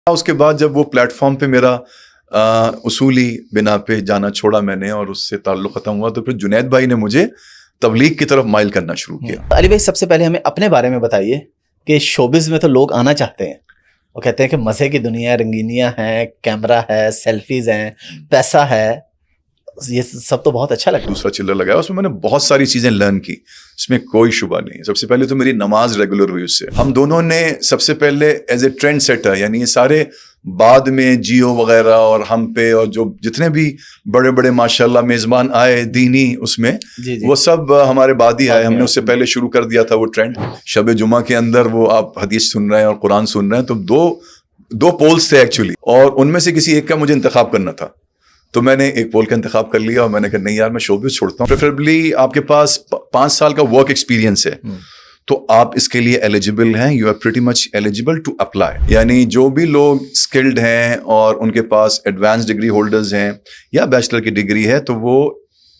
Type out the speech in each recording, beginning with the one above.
اس کے بعد جب وہ پلیٹ فارم پہ میرا اصولی بنا پہ جانا چھوڑا میں نے اور اس سے تعلق ختم ہوا، تو پھر جنید بھائی نے مجھے تبلیغ کی طرف مائل کرنا شروع کیا. علی بھائی سب سے پہلے ہمیں اپنے بارے میں بتائیے کہ شوبز میں تو لوگ آنا چاہتے ہیں، وہ کہتے ہیں کہ مزے کی دنیا ہے، رنگینیاں ہیں، کیمرہ ہے، سیلفیز ہیں، پیسہ ہے، یہ سب تو بہت اچھا لگتا ہے. دوسرا چلر لگایا، اس میں نے بہت ساری چیزیں لرن کی، اس میں کوئی شبہ نہیں. سب سے پہلے تو میری نماز ریگولر ہوئی اس سے. ہم دونوں نے سب سے پہلے ایز اے ٹرینڈ سیٹر، یعنی یہ سارے بعد میں جیو وغیرہ اور ہم پہ اور جو جتنے بھی بڑے بڑے ماشاءاللہ میزبان آئے دینی اس میں وہ سب ہمارے بعد ہی آئے. ہم نے اس سے پہلے شروع کر دیا تھا وہ ٹرینڈ. شب جمعہ کے اندر وہ آپ حدیث سن رہے ہیں اور قرآن سن رہے ہیں، تو دو پولز تھے ایکچولی، اور ان میں سے کسی ایک کا مجھے انتخاب کرنا تھا. تو میں نے ایک پول کا انتخاب کر لیا اور میں نے کہا نہیں یار میں شوبز چھوڑتا ہوں. پریفریبلی آپ کے پاس 5 سال کا ورک ایکسپیرینس ہے تو آپ اس کے لیے ایلیجیبل ہیں. You are pretty much eligible to apply. یعنی جو بھی لوگ اسکلڈ ہیں اور ان کے پاس ایڈوانس ڈگری ہولڈرز ہیں یا بیچلر کی ڈگری ہے تو وہ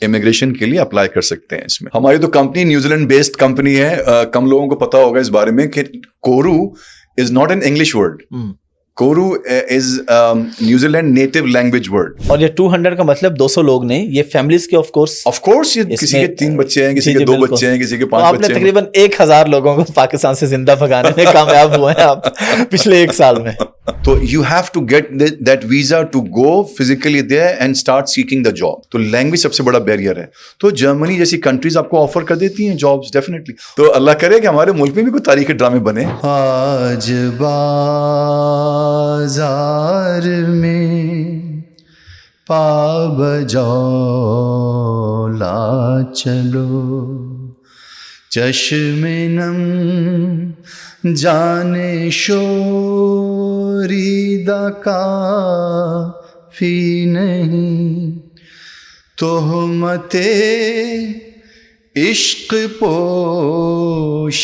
امیگریشن کے لیے اپلائی کر سکتے ہیں. اس میں ہماری تو company New Zealand based company ہے. کم لوگوں کو پتا ہوگا اس بارے میں کہ koru is not an English word. Koru is New Zealand native language word. اور یہ 200 کا مطلب 200 لوگ نہیں، یہ فیملیز کے آف کورس یہ کسی کے 3 بچے ہیں، کسی کے 2 بچے ہیں، کسی کے 5 آپ نے بچے ہیں. تقریباً 1000 لوگوں کو پاکستان سے زندہ بھگانے میں کامیاب ہوئے ہیں آپ پچھلے 1 سال میں. تو you have to get that visa to go physically there and start seeking the job. تو لینگویج سب سے بڑا بیریئر ہے. تو جرمنی جیسی کنٹریز آپ کو آفر کر دیتی ہیں جابس ڈیفینیٹلی. تو اللہ کرے کہ ہمارے ملک میں بھی کوئی تاریخی ڈرامے بنے. آج بازار میں پا بجولا چلو، چشم نم جانے شوریدہ کافی نہیں، تہمت عشق پوشیدہ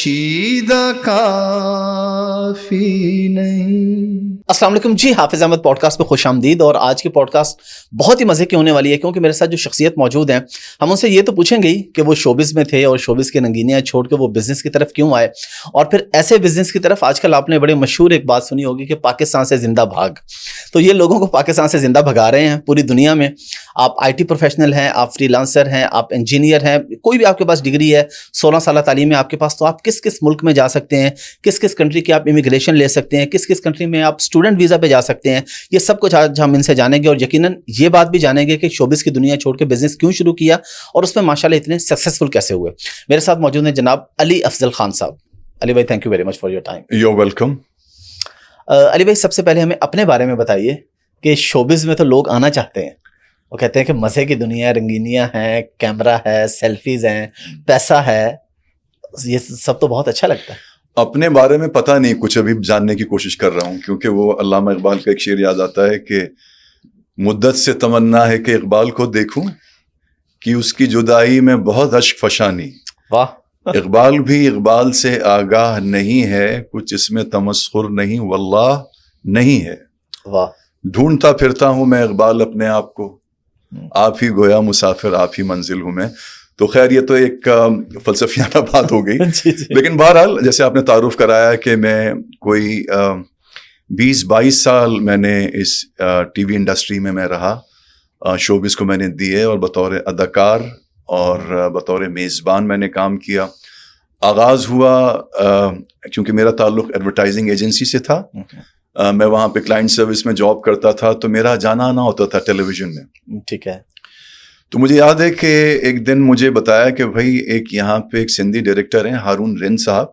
کافی نہیں. السلام علیکم جی، حافظ احمد پوڈ کاسٹ پہ خوش آمدید. اور آج کی پوڈ کاسٹ بہت ہی مزے کی ہونے والی ہے کیونکہ میرے ساتھ جو شخصیت موجود ہیں ہم ان سے یہ تو پوچھیں گے کہ وہ شوبز میں تھے اور شوبز کے ننگینیاں چھوڑ کے وہ بزنس کی طرف کیوں آئے، اور پھر ایسے بزنس کی طرف آج کل آپ نے بڑے مشہور ایک بات سنی ہوگی کہ پاکستان سے زندہ بھاگ. تو یہ لوگوں کو پاکستان سے زندہ بھگا رہے ہیں پوری دنیا میں. آپ آئی ٹی پروفیشنل ہیں، آپ فری لانسر ہیں، آپ انجینئر ہیں، کوئی بھی آپ کے پاس ڈگری ہے، 16 سالہ تعلیم ہے آپ کے پاس، تو آپ کس کس ملک میں جا سکتے ہیں، کس کس کنٹری کی آپ امیگریشن لے سکتے ہیں، کس کس کنٹری میں آپ اسٹوڈنٹ ویزا پہ جا سکتے ہیں، یہ سب کچھ آج ہم ان سے جانیں گے. اور یقیناً یہ بات بھی جانیں گے کہ شوبز کی دنیا چھوڑ کے بزنس کیوں شروع کیا اور اس میں ماشاءاللہ اتنے سکسیسفل کیسے ہوئے. میرے ساتھ موجود ہیں جناب علی افضل Khan sahab. Ali bhai thank you very much for your time. You are welcome. Ali bhai سب سے پہلے ہمیں اپنے بارے میں بتائیے کہ شوبز میں تو لوگ آنا چاہتے ہیں، وہ کہتے ہیں کہ مزے کی دنیا ہے، رنگینیاں ہیں، کیمرہ ہے، سیلفیز ہیں، پیسہ ہے، یہ سب تو بہت اچھا لگتا ہے. اپنے بارے میں پتہ نہیں کچھ، ابھی جاننے کی کوشش کر رہا ہوں کیونکہ وہ علامہ اقبال کا ایک شعر یاد آتا ہے کہ مدت سے تمنا ہے کہ اقبال کو دیکھوں کہ اس کی جدائی میں بہت اشک فشانی. واہ. اقبال بھی اقبال سے آگاہ نہیں ہے، کچھ اس میں تمسخر نہیں واللہ نہیں ہے. واہ. ڈھونڈتا پھرتا ہوں میں اقبال اپنے آپ کو، آپ ہی گویا مسافر آپ ہی منزل ہوں میں. تو خیر یہ تو ایک فلسفیانہ بات ہو گئی. لیکن بہرحال جیسے آپ نے تعارف کرایا کہ میں کوئی 20-22 سال میں نے اس ٹی وی انڈسٹری میں رہا، شوبز کو میں نے دیے اور بطور اداکار اور بطور میزبان میں نے کام کیا. آغاز ہوا کیونکہ میرا تعلق ایڈورٹائزنگ ایجنسی سے تھا، میں وہاں پہ کلائنٹ سروس میں جاب کرتا تھا تو میرا جانا آنا ہوتا تھا ٹیلی ویژن میں. ٹھیک ہے. تو مجھے یاد ہے کہ ایک دن مجھے بتایا کہ بھائی ایک یہاں پہ ایک سندھی ڈائریکٹر ہیں ہارون رن صاحب،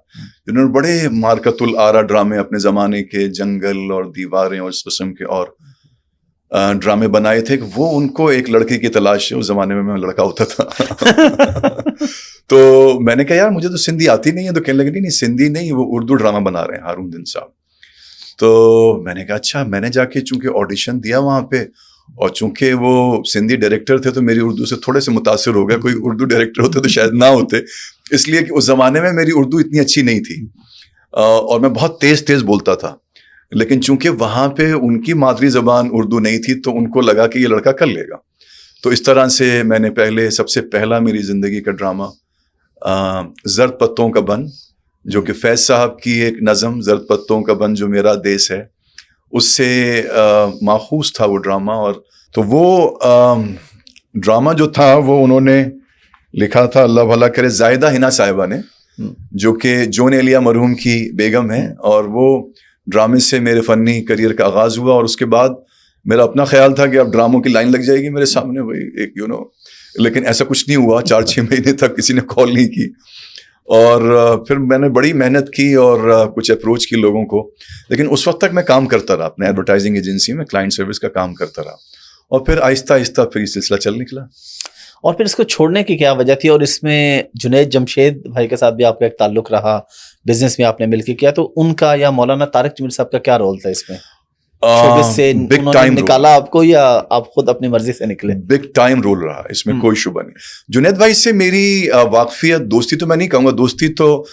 جنہوں نے بڑے مارکت الآرا ڈرامے اپنے زمانے کے، جنگل اور دیواریں اور اس قسم کے اور ڈرامے بنائے تھے، کہ وہ ان کو ایک لڑکے کی تلاش ہے. اس زمانے میں لڑکا ہوتا تھا. تو میں نے کہا یار مجھے تو سندھی آتی نہیں ہے. تو کہنے لگے نہیں سندھی نہیں، وہ اردو ڈرامہ بنا رہے ہیں ہارون رن صاحب. تو میں نے کہا اچھا. میں نے جا کے چونکہ آڈیشن دیا وہاں پہ، اور چونکہ وہ سندھی ڈائریکٹر تھے تو میری اردو سے تھوڑے سے متاثر ہو گیا. کوئی اردو ڈائریکٹر ہوتے تو شاید نہ ہوتے، اس لیے کہ اس زمانے میں میری اردو اتنی اچھی نہیں تھی اور میں بہت تیز بولتا تھا. لیکن چونکہ وہاں پہ ان کی مادری زبان اردو نہیں تھی تو ان کو لگا کہ یہ لڑکا کر لے گا. تو اس طرح سے میں نے سب سے پہلا میری زندگی کا ڈرامہ زرد پتوں کا بن، جو کہ فیض صاحب کی ایک نظم زرد پتوں کا بن جو میرا دیس ہے، اس سے ماخوذ تھا وہ ڈرامہ. اور تو وہ ڈرامہ جو تھا وہ انہوں نے لکھا تھا, اللہ بھلا کرے, زائدہ حنا صاحبہ نے, جو کہ جون ایلیا مرحوم کی بیگم ہیں. اور وہ ڈرامے سے میرے فنی کریئر کا آغاز ہوا. اور اس کے بعد میرا اپنا خیال تھا کہ اب ڈراموں کی لائن لگ جائے گی میرے سامنے, وہی ایک لیکن ایسا کچھ نہیں ہوا. 4-6 مہینے تک کسی نے کال نہیں کی. اور پھر میں نے بڑی محنت کی اور کچھ اپروچ کی لوگوں کو, لیکن اس وقت تک میں کام کرتا رہا اپنے ایڈورٹائزنگ ایجنسی میں, کلائنٹ سروس کا کام کرتا رہا. اور پھر آہستہ آہستہ پھر یہ سلسلہ چل نکلا. اور پھر اس کو چھوڑنے کی کیا وجہ تھی؟ اور اس میں جنید جمشید بھائی کے ساتھ بھی آپ کا ایک تعلق رہا, بزنس میں آپ نے مل کے کیا, تو ان کا یا مولانا طارق جمیل صاحب کا کیا رول تھا اس میں؟ سے انہوں نے نکالا آپ کو یا آپ خود اپنی مرضی سے نکلے؟ بگ ٹائم رول رہا اس میں, کوئی شبہ نہیں. جنید بھائی سے میری واقفیت, دوستی تو میں نہیں کہوں گا, دوستی تو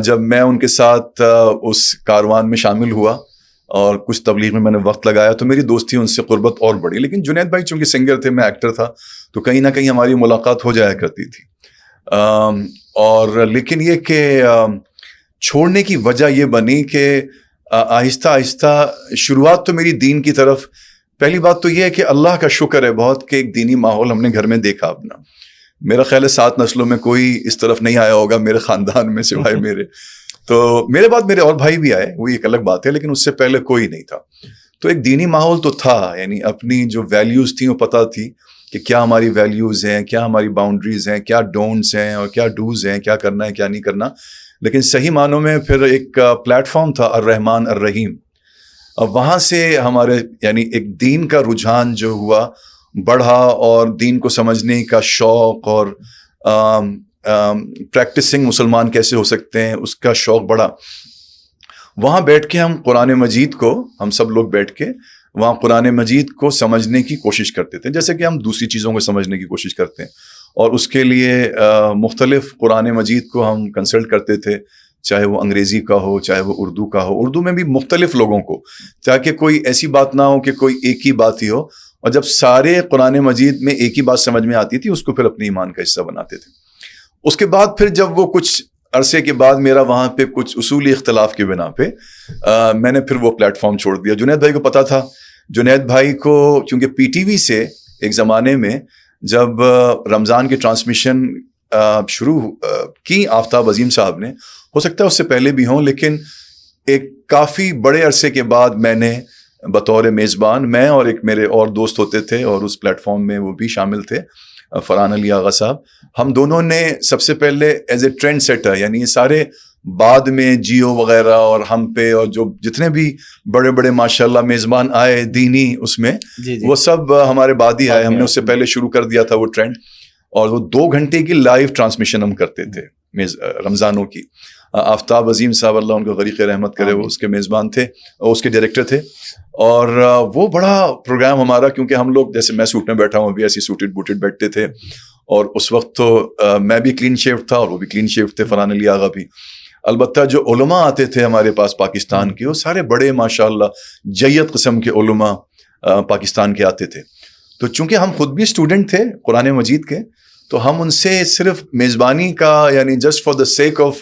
جب میں ان کے ساتھ اس کاروان میں شامل ہوا اور کچھ تبلیغ میں نے وقت لگایا تو میری دوستی ان سے قربت اور بڑھی. لیکن جنید بھائی چونکہ سنگر تھے, میں ایکٹر تھا, تو کہیں نہ کہیں ہماری ملاقات ہو جایا کرتی تھی. اور لیکن یہ کہ چھوڑنے کی وجہ یہ بنی کہ آہستہ آہستہ شروعات تو میری دین کی طرف. پہلی بات تو یہ ہے کہ اللہ کا شکر ہے بہت کہ ایک دینی ماحول ہم نے گھر میں دیکھا اپنا. میرا خیال ہے 7 نسلوں میں کوئی اس طرف نہیں آیا ہوگا میرے خاندان میں سوائے میرے. تو میرے بعد میرے اور بھائی بھی آئے, وہ ایک الگ بات ہے, لیکن اس سے پہلے کوئی نہیں تھا. تو ایک دینی ماحول تو تھا, یعنی اپنی جو ویلیوز تھیں وہ پتہ تھی کہ کیا ہماری ویلیوز ہیں, کیا ہماری باؤنڈریز ہیں, کیا ڈونٹس ہیں اور کیا ڈوز ہیں, کیا کرنا ہے کیا نہیں کرنا. لیکن صحیح معنوں میں پھر ایک پلیٹ فارم تھا الرحمن الرحیم. وہاں سے ہمارے یعنی ایک دین کا رجحان جو ہوا بڑھا, اور دین کو سمجھنے کا شوق اور پریکٹسنگ مسلمان کیسے ہو سکتے ہیں اس کا شوق بڑھا. وہاں بیٹھ کے ہم قرآن مجید کو, ہم سب لوگ بیٹھ کے وہاں قرآن مجید کو سمجھنے کی کوشش کرتے تھے, جیسے کہ ہم دوسری چیزوں کو سمجھنے کی کوشش کرتے ہیں. اور اس کے لیے مختلف قرآن مجید کو ہم کنسلٹ کرتے تھے, چاہے وہ انگریزی کا ہو, چاہے وہ اردو کا ہو. اردو میں بھی مختلف لوگوں کو, تاکہ کوئی ایسی بات نہ ہو کہ کوئی ایک ہی بات ہی ہو. اور جب سارے قرآن مجید میں ایک ہی بات سمجھ میں آتی تھی, اس کو پھر اپنے ایمان کا حصہ بناتے تھے. اس کے بعد پھر جب وہ کچھ عرصے کے بعد میرا وہاں پہ کچھ اصولی اختلاف کی بنا پہ میں نے پھر وہ پلیٹ فارم چھوڑ دیا. جنید بھائی کو پتا تھا, جنید بھائی کو چونکہ پی ٹی وی سے ایک زمانے میں جب رمضان کی ٹرانسمیشن شروع کی آفتاب عظیم صاحب نے, ہو سکتا ہے اس سے پہلے بھی ہوں, لیکن ایک کافی بڑے عرصے کے بعد میں نے بطور میزبان, میں اور ایک میرے اور دوست ہوتے تھے اور اس پلیٹ فارم میں وہ بھی شامل تھے, فرحان علی آغا صاحب, ہم دونوں نے سب سے پہلے ایز اے ٹرینڈ سیٹر, یعنی یہ سارے بعد میں جیو وغیرہ اور ہم پہ اور جو جتنے بھی بڑے بڑے ماشاءاللہ میزبان آئے دینی اس میں, وہ سب ہمارے بعد ہی آئے. ہم نے اس سے پہلے شروع کر دیا تھا وہ ٹرینڈ, اور وہ 2 گھنٹے کی لائیو ٹرانسمیشن ہم کرتے تھے رمضانوں کی. آفتاب عظیم صاحب اللہ ان کو غریق رحمت کرے, وہ اس کے میزبان تھے, اس کے ڈائریکٹر تھے. اور وہ بڑا پروگرام ہمارا, کیونکہ ہم لوگ جیسے میں سوٹ میں بیٹھا ہوں ابھی, ایسی سوٹڈ بوٹڈ بیٹھتے تھے. اور اس وقت تو میں بھی کلین شیو تھا اور وہ بھی کلین شیو تھے, فرحان علی آغا بھی. البتہ جو علماء آتے تھے ہمارے پاس پاکستان کے, وہ سارے بڑے ماشاءاللہ جیت قسم کے علماء پاکستان کے آتے تھے. تو چونکہ ہم خود بھی اسٹوڈنٹ تھے قرآن مجید کے, تو ہم ان سے صرف میزبانی کا یعنی just for the sake of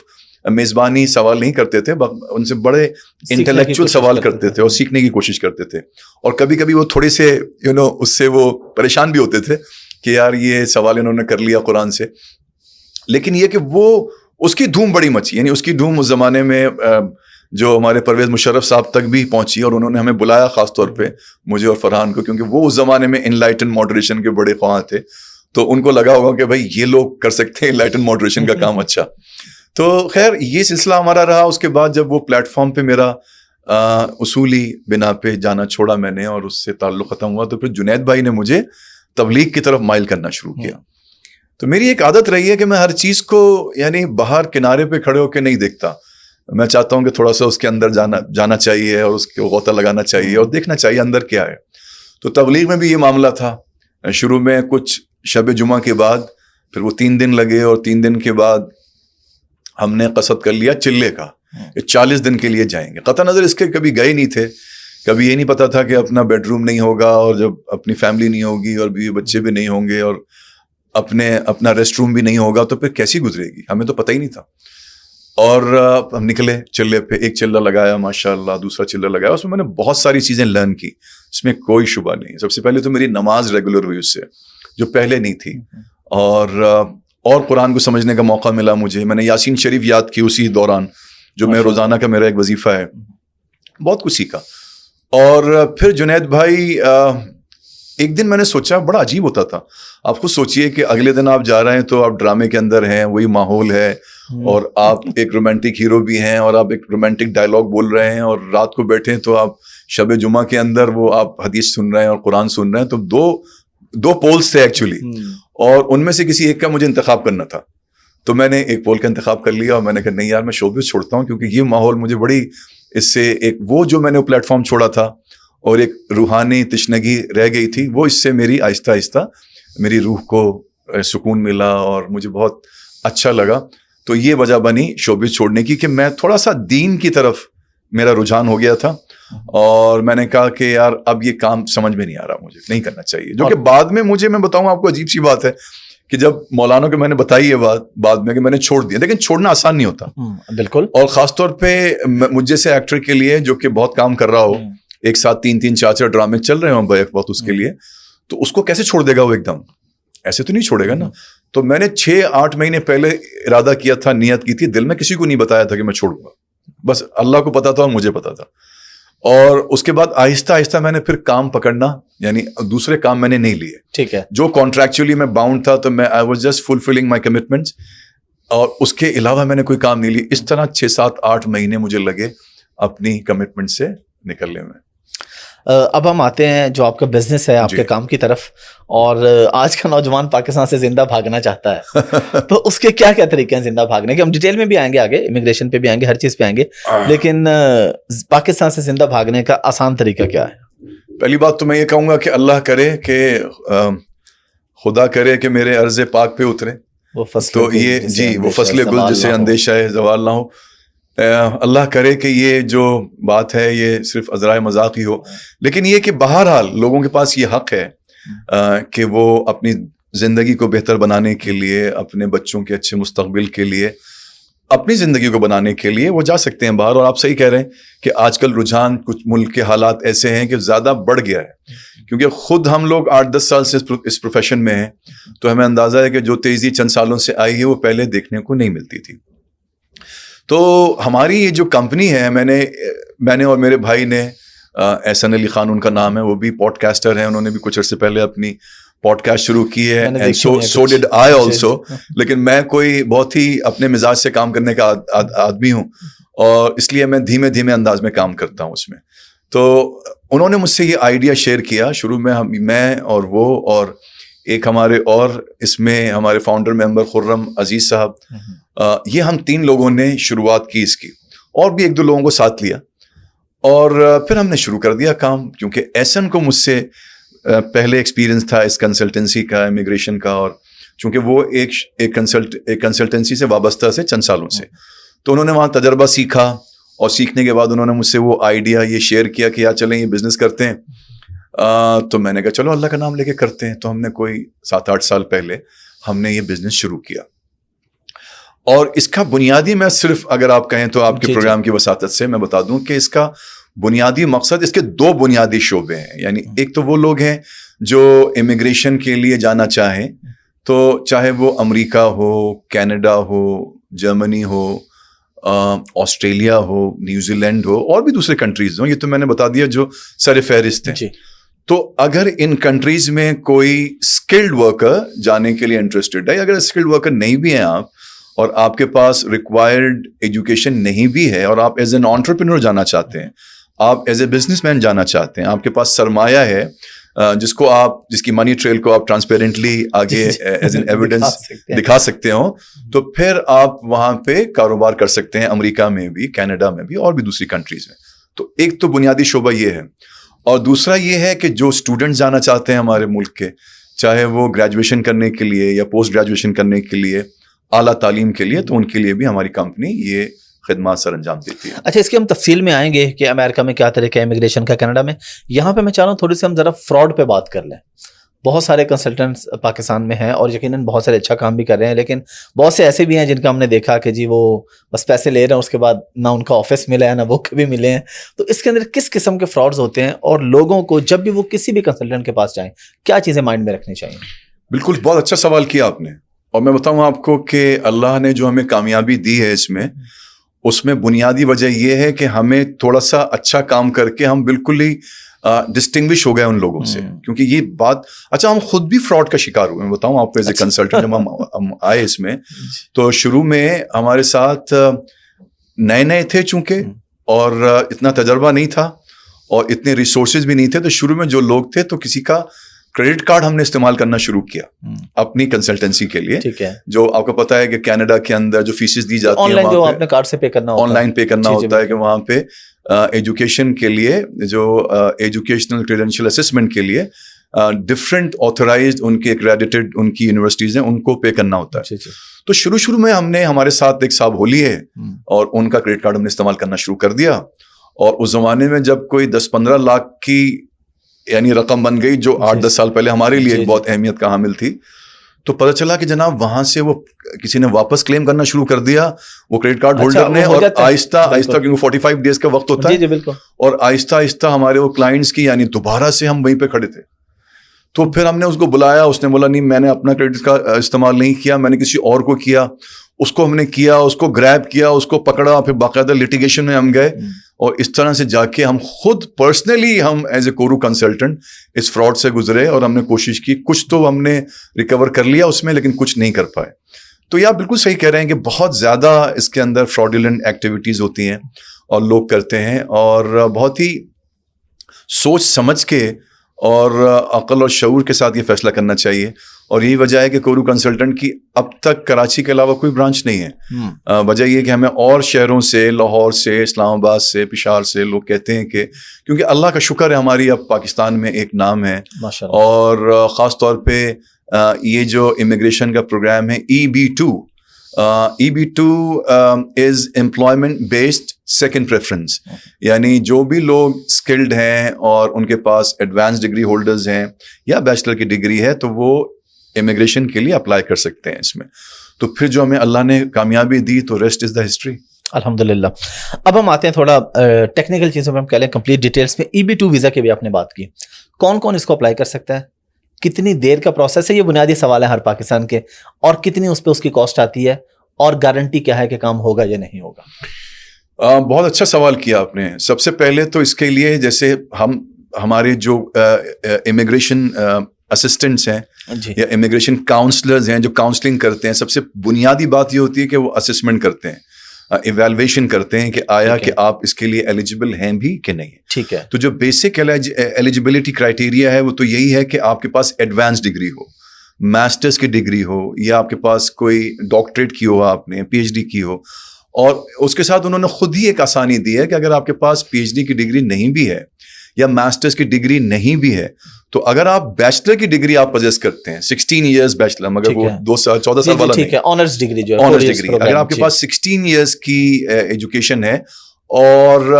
میزبانی سوال نہیں کرتے تھے, ان سے بڑے انٹلیکچوئل سوال کرتے تھے اور سیکھنے کی کوشش کرتے تھے. اور کبھی کبھی وہ تھوڑے سے اس سے وہ پریشان بھی ہوتے تھے کہ یار یہ سوال انہوں نے کر لیا قرآن سے. لیکن یہ کہ وہ اس کی دھوم بڑی مچی, یعنی اس کی دھوم اس زمانے میں جو ہمارے پرویز مشرف صاحب تک بھی پہنچی, اور انہوں نے ہمیں بلایا خاص طور پہ مجھے اور فرحان کو, کیونکہ وہ اس زمانے میں انلائٹن ماڈریشن کے بڑے خواہاں تھے. تو ان کو لگا ہوگا کہ بھائی یہ لوگ کر سکتے ہیں انلائٹن ماڈریشن کا کام اچھا. تو خیر یہ سلسلہ ہمارا رہا. اس کے بعد جب وہ پلیٹ فارم پہ میرا اصولی بنا پہ جانا چھوڑا میں نے اور اس سے تعلق ختم ہوا, تو پھر جنید بھائی نے مجھے تبلیغ کی طرف مائل کرنا شروع کیا. تو میری ایک عادت رہی ہے کہ میں ہر چیز کو یعنی باہر کنارے پہ کھڑے ہو کے نہیں دیکھتا. میں چاہتا ہوں کہ تھوڑا سا اس کے اندر جانا چاہیے اور اس کو غوطہ لگانا چاہیے اور دیکھنا چاہیے اندر کیا ہے. تو تبلیغ میں بھی یہ معاملہ تھا. شروع میں کچھ شب جمعہ کے بعد, پھر وہ 3 دن لگے, اور 3 دن کے بعد ہم نے قصد کر لیا چلے کا, 40 دن کے لیے جائیں گے. قطع نظر اس کے کبھی گئے نہیں تھے, کبھی یہ نہیں پتا تھا کہ اپنا بیڈ روم نہیں ہوگا, اور جب اپنی فیملی نہیں ہوگی اور بیوی بچے بھی نہیں ہوں گے اور اپنا ریسٹ روم بھی نہیں ہوگا, تو پھر کیسی گزرے گی, ہمیں تو پتہ ہی نہیں تھا. اور ہم نکلے چلے پہ, ایک چلہ لگایا ماشاءاللہ, دوسرا چلہ لگایا, اس میں میں نے بہت ساری چیزیں لرن کی, اس میں کوئی شبہ نہیں. سب سے پہلے تو میری نماز ریگولر ہوئی اس سے, جو پہلے نہیں تھی, اور قرآن کو سمجھنے کا موقع ملا مجھے. میں نے یاسین شریف یاد کی اسی دوران, جو میں روزانہ کا میرا ایک وظیفہ ہے. بہت کچھ سیکھا. اور پھر جنید بھائی, ایک دن میں نے سوچا, بڑا عجیب ہوتا تھا. آپ خود سوچئے کہ اگلے دن آپ جا رہے ہیں تو آپ ڈرامے کے اندر ہیں, وہی ماحول ہے, اور آپ ایک رومانٹک ہیرو بھی ہیں, اور آپ ایک رومانٹک ڈائلاگ بول رہے ہیں, اور رات کو بیٹھے ہیں تو آپ شب جمعہ کے اندر وہ آپ حدیث سن رہے ہیں اور قرآن سن رہے ہیں. تو دو پولز تھے ایکچولی, اور ان میں سے کسی ایک کا مجھے انتخاب کرنا تھا. تو میں نے ایک پول کا انتخاب کر لیا, اور میں نے کہا نہیں یار, میں شوبز چھوڑتا ہوں, کیونکہ یہ ماحول مجھے بڑی, اس سے ایک وہ جو میں نے پلیٹ فارم چھوڑا تھا اور ایک روحانی تشنگی رہ گئی تھی, وہ اس سے میری آہستہ آہستہ میری روح کو سکون ملا اور مجھے بہت اچھا لگا. تو یہ وجہ بنی شوبز چھوڑنے کی کہ میں تھوڑا سا دین کی طرف میرا رجحان ہو گیا تھا, اور میں نے کہا کہ یار اب یہ کام سمجھ میں نہیں آ رہا, مجھے نہیں کرنا چاہیے. جو کہ بعد میں میں بتاؤں آپ کو, عجیب سی بات ہے کہ جب مولانا کو میں نے بتائی یہ بات بعد میں کہ میں نے چھوڑ دیا, لیکن چھوڑنا آسان نہیں ہوتا. بالکل. اور خاص طور پہ مجھ جیسے ایکٹر کے لیے جو کہ بہت کام کر رہا ہو, ایک ساتھ 3 4 ڈرامے چل رہے ہوں بیک وقت اس کے لیے, تو اس کو کیسے چھوڑ دے گا وہ, ایک دم ایسے تو نہیں چھوڑے گا نا. تو میں نے 6-8 مہینے پہلے ارادہ کیا تھا, نیت کی تھی, دل میں کسی کو نہیں بتایا تھا کہ میں چھوڑوں گا, بس اللہ کو پتا تھا اور مجھے پتا تھا. اور اس کے بعد آہستہ آہستہ میں نے پھر کام پکڑنا, یعنی دوسرے کام میں نے نہیں لیے. ٹھیک ہے. جو کانٹریکچولی میں باؤنڈ تھا تو میں I was just fulfilling my commitments, اور اس کے علاوہ میں نے کوئی کام نہیں لی. اس طرح 6-7-8 مہینے مجھے لگے اپنی کمٹمنٹ سے نکلنے میں. اب ہم آتے ہیں جو آپ کا بزنس ہے, آپ کے کام کی طرف. اور آج کا نوجوان پاکستان سے زندہ بھاگنا چاہتا ہے, تو اس کے کیا کیا طریقے ہیں زندہ بھاگنے کے؟ ہم ڈیٹیل میں بھی آئیں گے آگے, امیگریشن پہ بھی آئیں گے, ہر چیز پہ آئیں گے, لیکن پاکستان سے زندہ بھاگنے کا آسان طریقہ کیا ہے؟ پہلی بات تو میں یہ کہوں گا کہ اللہ کرے کہ خدا کرے کہ میرے عرض پاک پہ اترے, تو یہ وہ فصل گل جسے اندیشہ ہے زوال نہ ہو. اللہ کرے کہ یہ جو بات ہے یہ صرف عذرائے مذاق ہی ہو, لیکن یہ کہ بہرحال لوگوں کے پاس یہ حق ہے کہ وہ اپنی زندگی کو بہتر بنانے کے لیے, اپنے بچوں کے اچھے مستقبل کے لیے, اپنی زندگی کو بنانے کے لیے وہ جا سکتے ہیں باہر. اور آپ صحیح کہہ رہے ہیں کہ آج کل رجحان کچھ ملک کے حالات ایسے ہیں کہ زیادہ بڑھ گیا ہے, کیونکہ خود ہم لوگ 8-10 سال سے اس پروفیشن میں ہیں, تو ہمیں اندازہ ہے کہ جو تیزی چند سالوں سے آئی ہے وہ پہلے دیکھنے کو نہیں ملتی تھی. تو ہماری یہ جو کمپنی ہے, میں نے اور میرے بھائی نے, احسن علی خان ان کا نام ہے, وہ بھی پوڈ کاسٹر ہیں, انہوں نے بھی کچھ عرصے پہلے اپنی پوڈ کاسٹ شروع کی ہے, سو ڈڈ آئی آلسو. لیکن میں کوئی بہت ہی اپنے مزاج سے کام کرنے کا آدمی ہوں, اور اس لیے میں دھیمے دھیمے انداز میں کام کرتا ہوں اس میں. تو انہوں نے مجھ سے یہ آئیڈیا شیئر کیا شروع میں, میں اور وہ اور ایک ہمارے اور اس میں ہمارے فاؤنڈر ممبر خرم عزیز صاحب, یہ ہم 3 لوگوں نے شروعات کی اس کی, اور بھی 1-2 لوگوں کو ساتھ لیا, اور پھر ہم نے شروع کر دیا کام. کیونکہ ایسن کو مجھ سے پہلے ایکسپیرینس تھا اس کنسلٹنسی کا, امیگریشن کا, اور چونکہ وہ ایک کنسلٹنسی سے وابستہ سے چند سالوں سے, تو انہوں نے وہاں تجربہ سیکھا, اور سیکھنے کے بعد انہوں نے مجھ سے وہ آئیڈیا یہ شیئر کیا کہ یار چلیں یہ بزنس کرتے ہیں. تو میں نے کہا چلو اللہ کا نام لے کے کرتے ہیں. تو ہم نے کوئی 7-8 سال پہلے ہم نے یہ بزنس شروع کیا, اور اس کا بنیادی, میں صرف اگر آپ کہیں تو آپ کے پروگرام کی وساطت سے میں بتا دوں کہ اس کا بنیادی مقصد, اس کے 2 بنیادی شعبے ہیں. یعنی ایک تو وہ لوگ ہیں جو امیگریشن کے لیے جانا چاہیں, تو چاہے وہ امریکہ ہو, کینیڈا ہو, جرمنی ہو, آسٹریلیا ہو, نیوزی لینڈ ہو, اور بھی دوسرے کنٹریز ہوں, یہ تو میں نے بتا دیا جو سر فہرست ہیں. تو اگر ان کنٹریز میں کوئی اسکلڈ ورکر جانے کے لیے انٹرسٹڈ ہے, اگر اسکلڈ ورکر نہیں بھی ہیں آپ, اور آپ کے پاس ریکوائرڈ ایجوکیشن نہیں بھی ہے, اور آپ ایز این انٹرپرینور جانا چاہتے ہیں, آپ ایز اے بزنس مین جانا چاہتے ہیں, آپ کے پاس سرمایہ ہے جس کی منی ٹریل کو آپ ٹرانسپیرنٹلی آگے ایز این ایویڈنس دکھا سکتے ہوں, تو پھر آپ وہاں پہ کاروبار کر سکتے ہیں, امریکہ میں بھی, کینیڈا میں بھی, اور بھی دوسری کنٹریز میں. تو ایک تو بنیادی شعبہ یہ ہے. اور دوسرا یہ ہے کہ جو اسٹوڈنٹس جانا چاہتے ہیں ہمارے ملک کے, چاہے وہ گریجویشن کرنے کے لیے یا پوسٹ گریجویشن کرنے کے لیے, اعلیٰ تعلیم کے لیے, تو ان کے لیے بھی ہماری کمپنی یہ خدمات سر انجام دیتی ہے. اچھا, اس کی ہم تفصیل میں آئیں گے کہ امریکہ میں کیا طریقہ ہے امیگریشن کا, کینیڈا میں. یہاں پہ میں چاہ رہا ہوں تھوڑی سی ہم ذرا فراڈ پہ بات کر لیں. بہت سارے کنسلٹنٹس پاکستان میں ہیں اور یقیناً بہت سارے اچھا کام بھی کر رہے ہیں, لیکن بہت سے ایسے بھی ہیں جن کا ہم نے دیکھا کہ جی وہ بس پیسے لے رہے ہیں, اس کے بعد نہ ان کا آفس ملا ہے نہ وہ کبھی ملے ہیں. تو اس کے اندر کس قسم کے فراڈز ہوتے ہیں, اور لوگوں کو جب بھی وہ کسی بھی کنسلٹنٹ کے پاس جائیں کیا چیزیں مائنڈ میں رکھنی چاہیے؟ بالکل, بہت اچھا سوال کیا آپ نے. اور میں بتاؤں آپ کو کہ اللہ نے جو ہمیں کامیابی دی ہے اس میں بنیادی وجہ یہ ہے کہ ہمیں تھوڑا سا اچھا کام کر کے ہم بالکل ہی ڈسٹنگوش ہو گئے ان لوگوں سے. کیونکہ یہ بات, اچھا ہم خود بھی فراڈ کا شکار ہوئے. میں بتاؤں آپ کو ایز اے کنسلٹنٹ, جب ہم آئے اس میں تو شروع میں ہمارے ساتھ نئے تھے چونکہ, اور اتنا تجربہ نہیں تھا اور اتنے ریسورسز بھی نہیں تھے. تو شروع میں جو لوگ تھے تو کسی کا کریڈٹ کارڈ ہم نے استعمال کرنا شروع کیا اپنی کنسلٹنسی کے لیے, جو آپ کو پتا ہے کہ کینیڈا کے اندر جو فیسز دی جاتی ہیں آن لائن کارڈ سے پے کرنا ہوتا ہے کہ وہاں پہ ایجوکیشن کے لیے جو ایجوکیشنل کریڈینشیل اسسمنٹ کے لیے ڈفرینٹ آتھورائزڈ ان کے ایکریڈیٹڈ ان کی یونیورسٹیز ہیں, ان کو پے کرنا ہوتا ہے. تو شروع میں ہم نے, ہمارے ساتھ ایک صاحب ہولی ہے اور ان کا کریڈٹ کارڈ ہم نے استعمال کرنا شروع کر دیا. اور اس زمانے میں جب کوئی 10-15 لاکھ کی یعنی رقم بن گئی, جو 8-10 سال پہلے ہمارے لیے ایک بہت اہمیت کا حامل تھی, تو پتہ چلا کہ جناب وہاں سے وہ کسی نے واپس کلیم کرنا شروع کر دیا وہ کریڈٹ کارڈ ہولڈر نے. اور آہستہ کیونکہ 45 ڈیز کا وقت ہوتا ہے, اور آہستہ ہمارے وہ کلائنٹس کی یعنی دوبارہ سے ہم وہیں پہ کھڑے تھے. تو پھر ہم نے اس کو بلایا, اس نے بولا نہیں میں نے اپنا کریڈٹ کا استعمال نہیں کیا, میں نے کسی اور کو کیا. اس کو ہم نے کیا, اس کو گریب کیا, اس کو پکڑا, پھر باقاعدہ لٹیگیشن میں ہم گئے, اور اس طرح سے جا کے ہم خود پرسنلی ہم ایز اے کورو کنسلٹنٹ اس فراڈ سے گزرے, اور ہم نے کوشش کی. کچھ تو ہم نے ریکور کر لیا اس میں, لیکن کچھ نہیں کر پائے. تو یہ آپ بالکل صحیح کہہ رہے ہیں کہ بہت زیادہ اس کے اندر فراڈولنٹ ایکٹیویٹیز ہوتی ہیں اور لوگ کرتے ہیں, اور بہت ہی سوچ سمجھ کے اور عقل اور شعور کے ساتھ یہ فیصلہ کرنا چاہیے. اور یہی وجہ ہے کہ کورو کنسلٹنٹ کی اب تک کراچی کے علاوہ کوئی برانچ نہیں ہے. وجہ یہ کہ ہمیں اور شہروں سے, لاہور سے, اسلام آباد سے, پشاور سے لوگ کہتے ہیں کہ کیونکہ اللہ کا شکر ہے ہماری اب پاکستان میں ایک نام ہے, اور خاص طور پہ یہ جو امیگریشن کا پروگرام ہے EB2 is employment based second preference. یعنی جو بھی لوگ اسکلڈ ہیں اور ان کے پاس ایڈوانس ڈگری ہولڈرز ہیں یا بیچلر کی ڈگری ہے تو وہ امیگریشن کے لیے اپلائی کر سکتے ہیں اس میں. تو پھر جو ہمیں اللہ نے کامیابی دی تو ریسٹ از دا ہسٹری. الحمدللہ. اب ہم آتے ہیں تھوڑا ٹیکنیکل چیزوں پہ, ہم کہہ لیں کمپلیٹ ڈیٹیلس میں. EB2 ویزا کی بھی آپ نے بات کی, کون اس کو اپلائی کر سکتا ہے, کتنی دیر کا پروسیس ہے, یہ بنیادی سوال ہے ہر پاکستان کے, اور کتنی اس پہ اس کی کاسٹ آتی ہے, اور گارنٹی کیا ہے کہ کام ہوگا یا نہیں ہوگا؟ بہت اچھا سوال کیا آپ نے. سب سے پہلے تو اس کے لیے جیسے ہمارے جو امیگریشن اسسٹنٹس ہیں یا امیگریشن کاؤنسلرز ہیں جو کاؤنسلنگ کرتے ہیں, سب سے بنیادی بات یہ ہوتی ہے کہ وہ اسسمنٹ کرتے ہیں, ایویلویشن کرتے ہیں کہ آیا کہ آپ اس کے لیے ایلیجیبل ہیں بھی کہ نہیں. ٹھیک ہے. تو جو بیسک ایلیجیبلٹی کرائٹیریا ہے وہ تو یہی ہے کہ آپ کے پاس ایڈوانس ڈگری ہو, ماسٹرز کی ڈگری ہو, یا آپ کے پاس کوئی ڈاکٹریٹ کی ہو, آپ نے PhD کی ہو. اور اس کے ساتھ انہوں نے خود ہی ایک آسانی دی ہے کہ اگر آپ کے پاس PhD کی ڈگری نہیں بھی ہے یا ماسٹرز کی ڈگری نہیں بھی ہے, تو اگر آپ بیچلر کی ڈگری آپ پوزیس کرتے ہیں 16 ایئرز بیچلر, مگر وہ 2 سال 14 سال والا نہیں, آنرز ڈگری جو ہے, آنرز ڈگری, اگر آپ کے پاس 16 ایئرز کی ایجوکیشن ہے اور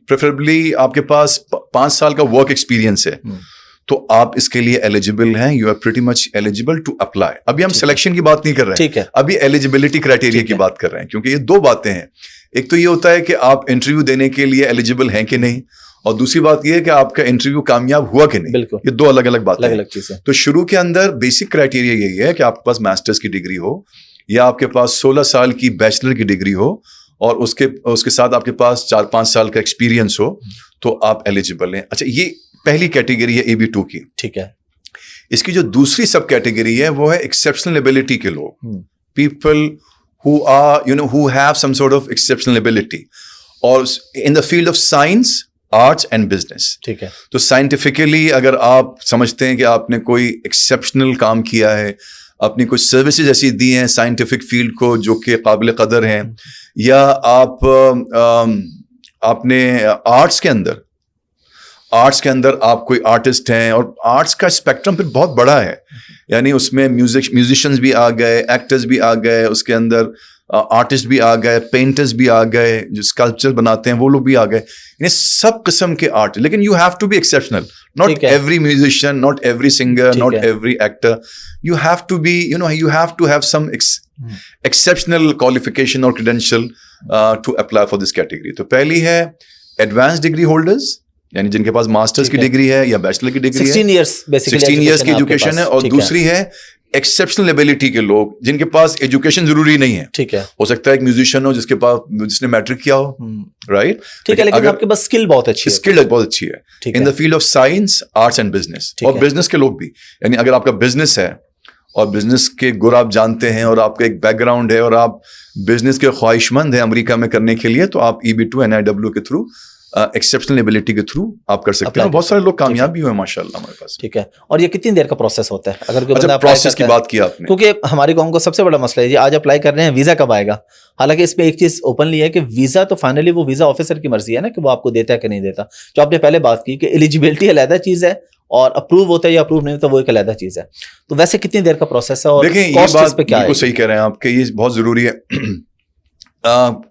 پریفریبلی آپ کے پاس 5 سال کا ورک ایکسپیرینس ہے, تو آپ اس کے لیے ایلیجیبل ہیں. You are pretty much eligible to apply. ابھی ہم سلیکشن کی بات نہیں کر رہے ہیں, ابھی ایلیجیبلٹی کرائٹیریا کی بات کر رہے ہیں, کیونکہ یہ 2 باتیں ہیں. ایک تو یہ ہوتا ہے کہ آپ انٹرویو دینے کے لیے ایلیجیبل ہیں کہ نہیں, اور دوسری بات یہ ہے کہ آپ کا انٹرویو کامیاب ہوا کہ نہیں. یہ 2 الگ الگ باتیں ہیں. تو شروع کے اندر بیسک کرائٹیریا یہی ہے کہ آپ کے پاس ماسٹرز کی ڈگری ہو یا آپ کے پاس 16 سال کی بیچلر کی ڈگری ہو, اور اس کے ساتھ آپ کے پاس 4-5 سال کا ایکسپیرینس ہو, تو آپ ایلیجیبل ہیں. اچھا, یہ پہلی کیٹیگری ہے EB2 کی. ٹھیک ہے. اس کی جو دوسری سب کیٹیگری ہے وہ ہے ایکسیپشنل ایبلٹی کے لوگ, people who have some sort of exceptional ability, اور in the field of science, arts and business. ٹھیک ہے. تو سائنٹیفکلی اگر آپ سمجھتے ہیں کہ آپ نے کوئی ایکسیپشنل کام کیا ہے, اپنی کچھ سروسز ایسی دی ہیں سائنٹیفک فیلڈ کو جو کہ قابل قدر ہیں, یا آپ نے آرٹس کے اندر آپ کوئی آرٹسٹ ہیں, اور آرٹس کا اسپیکٹرم پھر بہت بڑا ہے, یعنی اس میں میوزیشینز بھی آ گئے, ایکٹرز بھی آ گئے, اس کے اندر آرٹسٹ بھی آ گئے, پینٹرز بھی آ گئے, جو اسکلپچر بناتے ہیں وہ لوگ بھی آ گئے, یعنی سب قسم کے آرٹ. لیکن you have to be exceptional, not every musician, not every singer, not every actor. You have to be, you have to have some exceptional qualification اور credential to apply for this category. تو پہلی ہے advance degree holders, یعنی جن کے پاس masters کی degree ہے یا بیچلر کی ڈگری ہے, 16 ایئرس کی ایجوکیشن ہے. اور دوسری ہے ایکسیپشنل ایبلٹی کے لوگ جن کے پاس ایجوکیشن ضروری نہیں ہے. ٹھیک ہے, ہو سکتا ہے ایک میوزیشین ہو جس کے پاس, جس نے میٹرک کیا ہو, رائٹ, ٹھیک ہے, لیکن آپ کے پاس اسکل بہت اچھی ہے, اسکل بہت اچھی ہے in the field of science, arts and business. اور بزنس کے لوگ بھی, یعنی اگر آپ کا بزنس ہے اور بزنس کے گر آپ جانتے ہیں اور آپ کا ایک بیک گراؤنڈ ہے اور آپ بزنس کے خواہش مند ہیں امریکہ میں کرنے کے لیے, تو آپ EB2 NIW کے تھرو ایکسیپشنل ایبلٹی کے تھرو آپ کر سکتے ہیں. بہت سارے لوگ کامیاب بھی ہوئے ماشاء اللہ ہمارے پاس. ٹھیک ہے, اور یہ کتنی دیر کا پروسیس ہوتا ہے اگر کوئی بندہ پروسیس کی بات کی آپ نے؟ کیونکہ ہماری قوم کو سب سے بڑا مسئلہ ہے جی, آج اپلائی کر رہے ہیں, ویزا کب آئے گا. حالانکہ اس میں ایک چیز اوپنلی ہے کہ ویزا تو فائنلی وہ ویزا آفیسر کی مرضی ہے نا کہ وہ آپ کو دیتا ہے کہ نہیں دیتا. جو آپ نے پہلے بات کی کہ ایلیجیبلٹی علیحدہ چیز ہے اور اپروو ہوتا ہے یا اپروو نہیں ہوتا وہ ایک علیحدہ چیز ہے. تو ویسے کتنی دیر کا پروسیس ہے اور دیکھیں یہ بات بالکل صحیح کہہ رہے ہیں آپ کہ یہ بہت ضروری ہے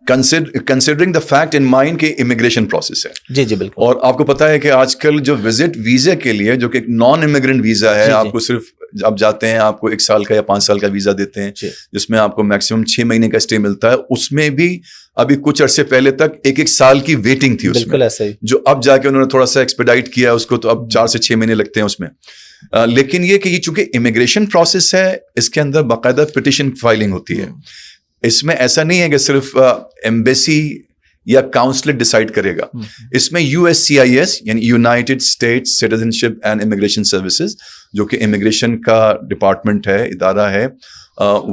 considering the fact in mind کہ امیگریشن پروسیس ہے. جی جی بالکل. اور آپ کو پتا ہے کہ آج کل جو وزٹ ویزے کے لیے جو کہ ایک نان امیگرینٹ ویزا ہے, آپ کو صرف آپ جاتے ہیں آپ کو 1 سال کا یا 5 سال کا ویزا دیتے ہیں جس میں آپ کو میکسیمم 6 مہینے کا اسٹے ملتا ہے. اس میں بھی ابھی کچھ عرصے پہلے تک 1 سال کی ویٹنگ تھی اس میں, جو اب جا کے انہوں نے تھوڑا سا ایکسپیڈائٹ کیا اس کو, تو اب 4 سے 6 مہینے لگتے ہیں اس میں. لیکن یہ کہ یہ چونکہ امیگریشن پروسیس ہے, اس کے اندر باقاعدہ پٹیشن فائلنگ ہوتی ہے. اس میں ایسا نہیں ہے کہ صرف ایمبیسی یا کاؤنسلر ڈیسائیڈ کرے گا. اس میں USCIS یعنی United States citizenship and immigration services, جو کہ امیگریشن کا ڈپارٹمنٹ ہے, ادارہ ہے,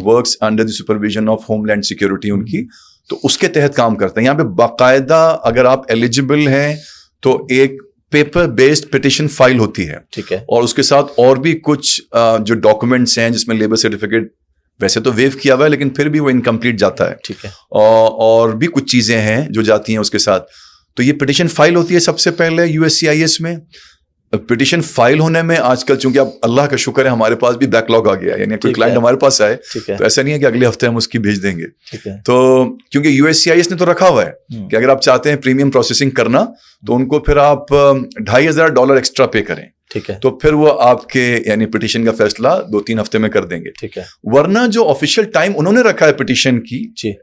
works under the supervision of homeland security ان کی, تو اس کے تحت کام کرتے ہیں. یہاں پہ باقاعدہ اگر آپ ایلیجیبل ہیں تو ایک پیپر بیسڈ پٹیشن فائل ہوتی ہے. ٹھیک ہے, اور اس کے ساتھ اور بھی کچھ جو ڈاکومنٹس ہیں جس میں لیبر سرٹیفکیٹ ویسے تو ویو کیا ہوا ہے لیکن پھر بھی وہ انکمپلیٹ جاتا ہے. ٹھیک ہے, اور بھی کچھ چیزیں ہیں جو جاتی ہیں اس کے ساتھ. تو یہ پٹیشن فائل ہوتی ہے سب سے پہلے USCIS میں. پٹیشن فائل ہونے میں آج کل چونکہ اب اللہ کا شکر ہے ہمارے پاس بھی بیک لاگ آ گیا ہے, یعنی کوئی کلائنٹ ہمارے پاس آئے تو ایسا نہیں ہے کہ اگلے ہفتے ہم اس کی بھیج دیں گے. تو کیونکہ USCIS نے تو رکھا ہوا ہے کہ اگر آپ چاہتے ہیں پریمیم پروسیسنگ کرنا تو ان کو پھر آپ $2,500 ایکسٹرا پے کریں. ٹھیک ہے, تو پھر وہ آپ کے یعنی پٹیشن کا فیصلہ 2-3 ہفتے میں کر دیں گے. ٹھیک ہے, ورنہ جو آفیشیل ٹائم انہوں نے رکھا ہے پٹیشن کی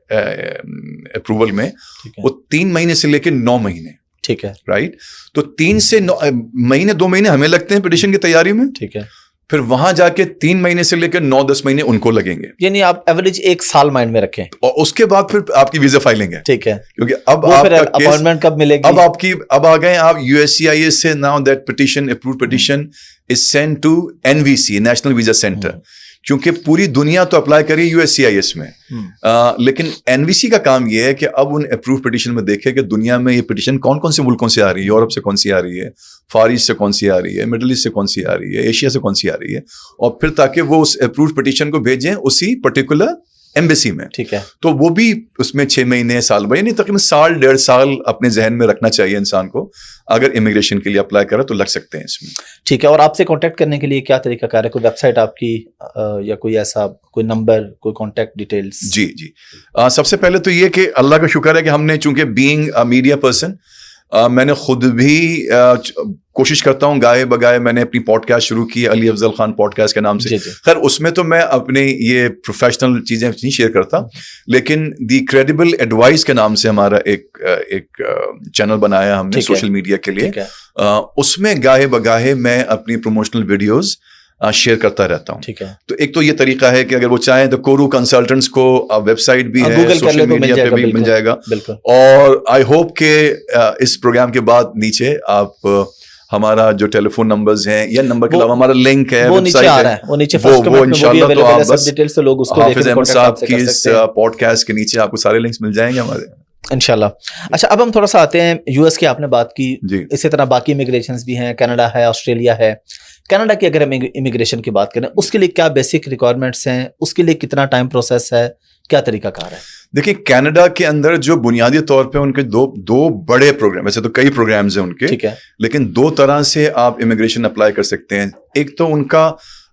اپروول میں, وہ 3 مہینے سے لے کے 9 مہینے. ٹھیک ہے, رائٹ. تو 3 سے 9 مہینے 2 مہینے ہمیں لگتے ہیں پٹیشن کی تیاری میں. ٹھیک ہے, پھر وہاں جا کے 3 مہینے سے لے کے 9-10 مہینے ان کو لگیں گے. یعنی آپ ایوریج 1 سال مائنڈ میں رکھیں, اور اس کے بعد پھر آپ کی ویزا فائلنگ ہے. ٹھیک ہے, کیونکہ اب آپ کا اپائنٹمنٹ کب ملے گی, اب آ گئے آپ USCIS سے. Now that petition approved petition is sent to NVC national visa center, کیونکہ پوری دنیا تو اپلائی کری USCIS میں, لیکن NVC کا کام یہ ہے کہ اب ان اپروو پٹیشن میں دیکھے کہ دنیا میں یہ پٹیشن کون کون سے ملکوں سے آ رہی ہے, یورپ سے کون سی آ رہی ہے, فار ایسٹ سے کون سی آ رہی ہے, مڈل ایسٹ سے کون سی آ رہی ہے, ایشیا سے کون سی آ رہی ہے, اور پھر تاکہ وہ اس اپروو پٹیشن کو بھیجیں اسی پرٹیکولر ایمبیسی میں. ٹھیک ہے, تو وہ بھی اس میں 6 مہینے سال بھر یعنی تقریباً 1.5 سال اپنے ذہن میں رکھنا چاہیے انسان کو. اگر امیگریشن کے لیے اپلائی کرے تو لگ سکتے ہیں اس میں. ٹھیک ہے, اور آپ سے کانٹیکٹ کرنے کے لیے کیا طریقہ کار ہے, کوئی ویب سائٹ آپ کی یا کوئی ایسا کوئی نمبر, کوئی کانٹیکٹ ڈیٹیلس؟ جی سب سے پہلے تو یہ کہ اللہ کا شکر ہے کہ ہم نے چونکہ بینگ میڈیا پرسن, میں نے خود بھی کوشش کرتا ہوں گائے بگائے. میں نے اپنی پوڈ کاسٹ شروع کی علی افضل خان پوڈ کاسٹ کے نام سے. خیر اس میں تو میں اپنے یہ پروفیشنل چیزیں نہیں شیئر کرتا, لیکن دی کریڈیبل ایڈوائس کے نام سے ہمارا ایک چینل بنایا ہم نے سوشل میڈیا کے لیے. اس میں گاہے بگاہے میں اپنی پروموشنل ویڈیوز شیئر کرتا رہتا ہوں. ٹھیک ہے, تو ایک تو یہ طریقہ ہے کہ اگر وہ چاہیں تو کورو کنسلٹنٹس کو ویب سائٹ بھی ہے, سوشل میڈیا پہ بھی مل جائے گا. اور آئی ہوپ کہ اس پروگرام کے بعد نیچے آپ ہمارا جو ٹیلی فون نمبرز ہیں یا نمبر کے علاوہ ہمارا لنک ہے, وہ نیچے آ رہا ہے, وہ انشاءاللہ تو آپ بس ڈیٹیل سے لوگ اس کو حافظ احمد صاحب کی اس پوڈ کاسٹ کے نیچے آپ کو سارے لنکس مل جائیں گے ہمارے انشاءاللہ. اچھا اب ہم تھوڑا سا آتے ہیں US کی, آپ نے بات کی, جی اسی طرح باقی امیگریشنز بھی ہیں, کینیڈا ہے, آسٹریلیا ہے. کینیڈا کی اگر ہم امیگریشن کی بات کریں, اس کے لیے کیا بیسک ریکوائرمنٹس ہیں, اس کے لیے کتنا ٹائم پروسیس ہے, کیا طریقہ کار ہے؟ دیکھیں کینیڈا کے اندر جو بنیادی طور پہ ان کے دو بڑے پروگرام, ویسے تو کئی پروگرامز ہیں ان کے, ٹھیک ہے, لیکن 2 طرح سے آپ امیگریشن اپلائی کر سکتے ہیں. ایک تو ان کا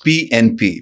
PNP।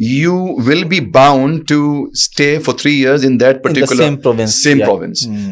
you will be bound to stay for 3 years in that particular same province.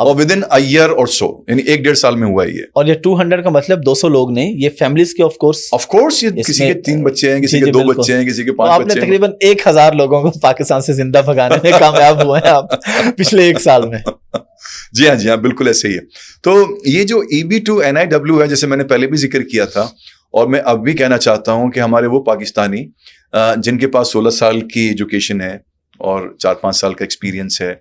اور with in a year or so, یعنی 1-1.5 سال میں ہوا ہے یہ. اور یہ 200 کا مطلب 200 لوگ نہیں, یہ فیملیز کے آف کورس یہ کسی کے 3 بچے ہیں, کسی کے 2 بچے ہیں, کسی کے 5 آپ نے بچے ہیں. تقریباً 1000 لوگوں کو پاکستان سے زندہ بھگانے میں کامیاب ہوئے ہیں آپ پچھلے 1 سال میں. جی ہاں بالکل ایسے ہی ہے. تو یہ جو EB2NIW ہے, جیسے میں نے پہلے بھی ذکر کیا تھا اور میں اب بھی کہنا چاہتا ہوں کہ ہمارے وہ پاکستانی جن کے پاس 16 سال کی ایجوکیشن ہے اور 4-5 سال کا ایکسپیرینس ہے.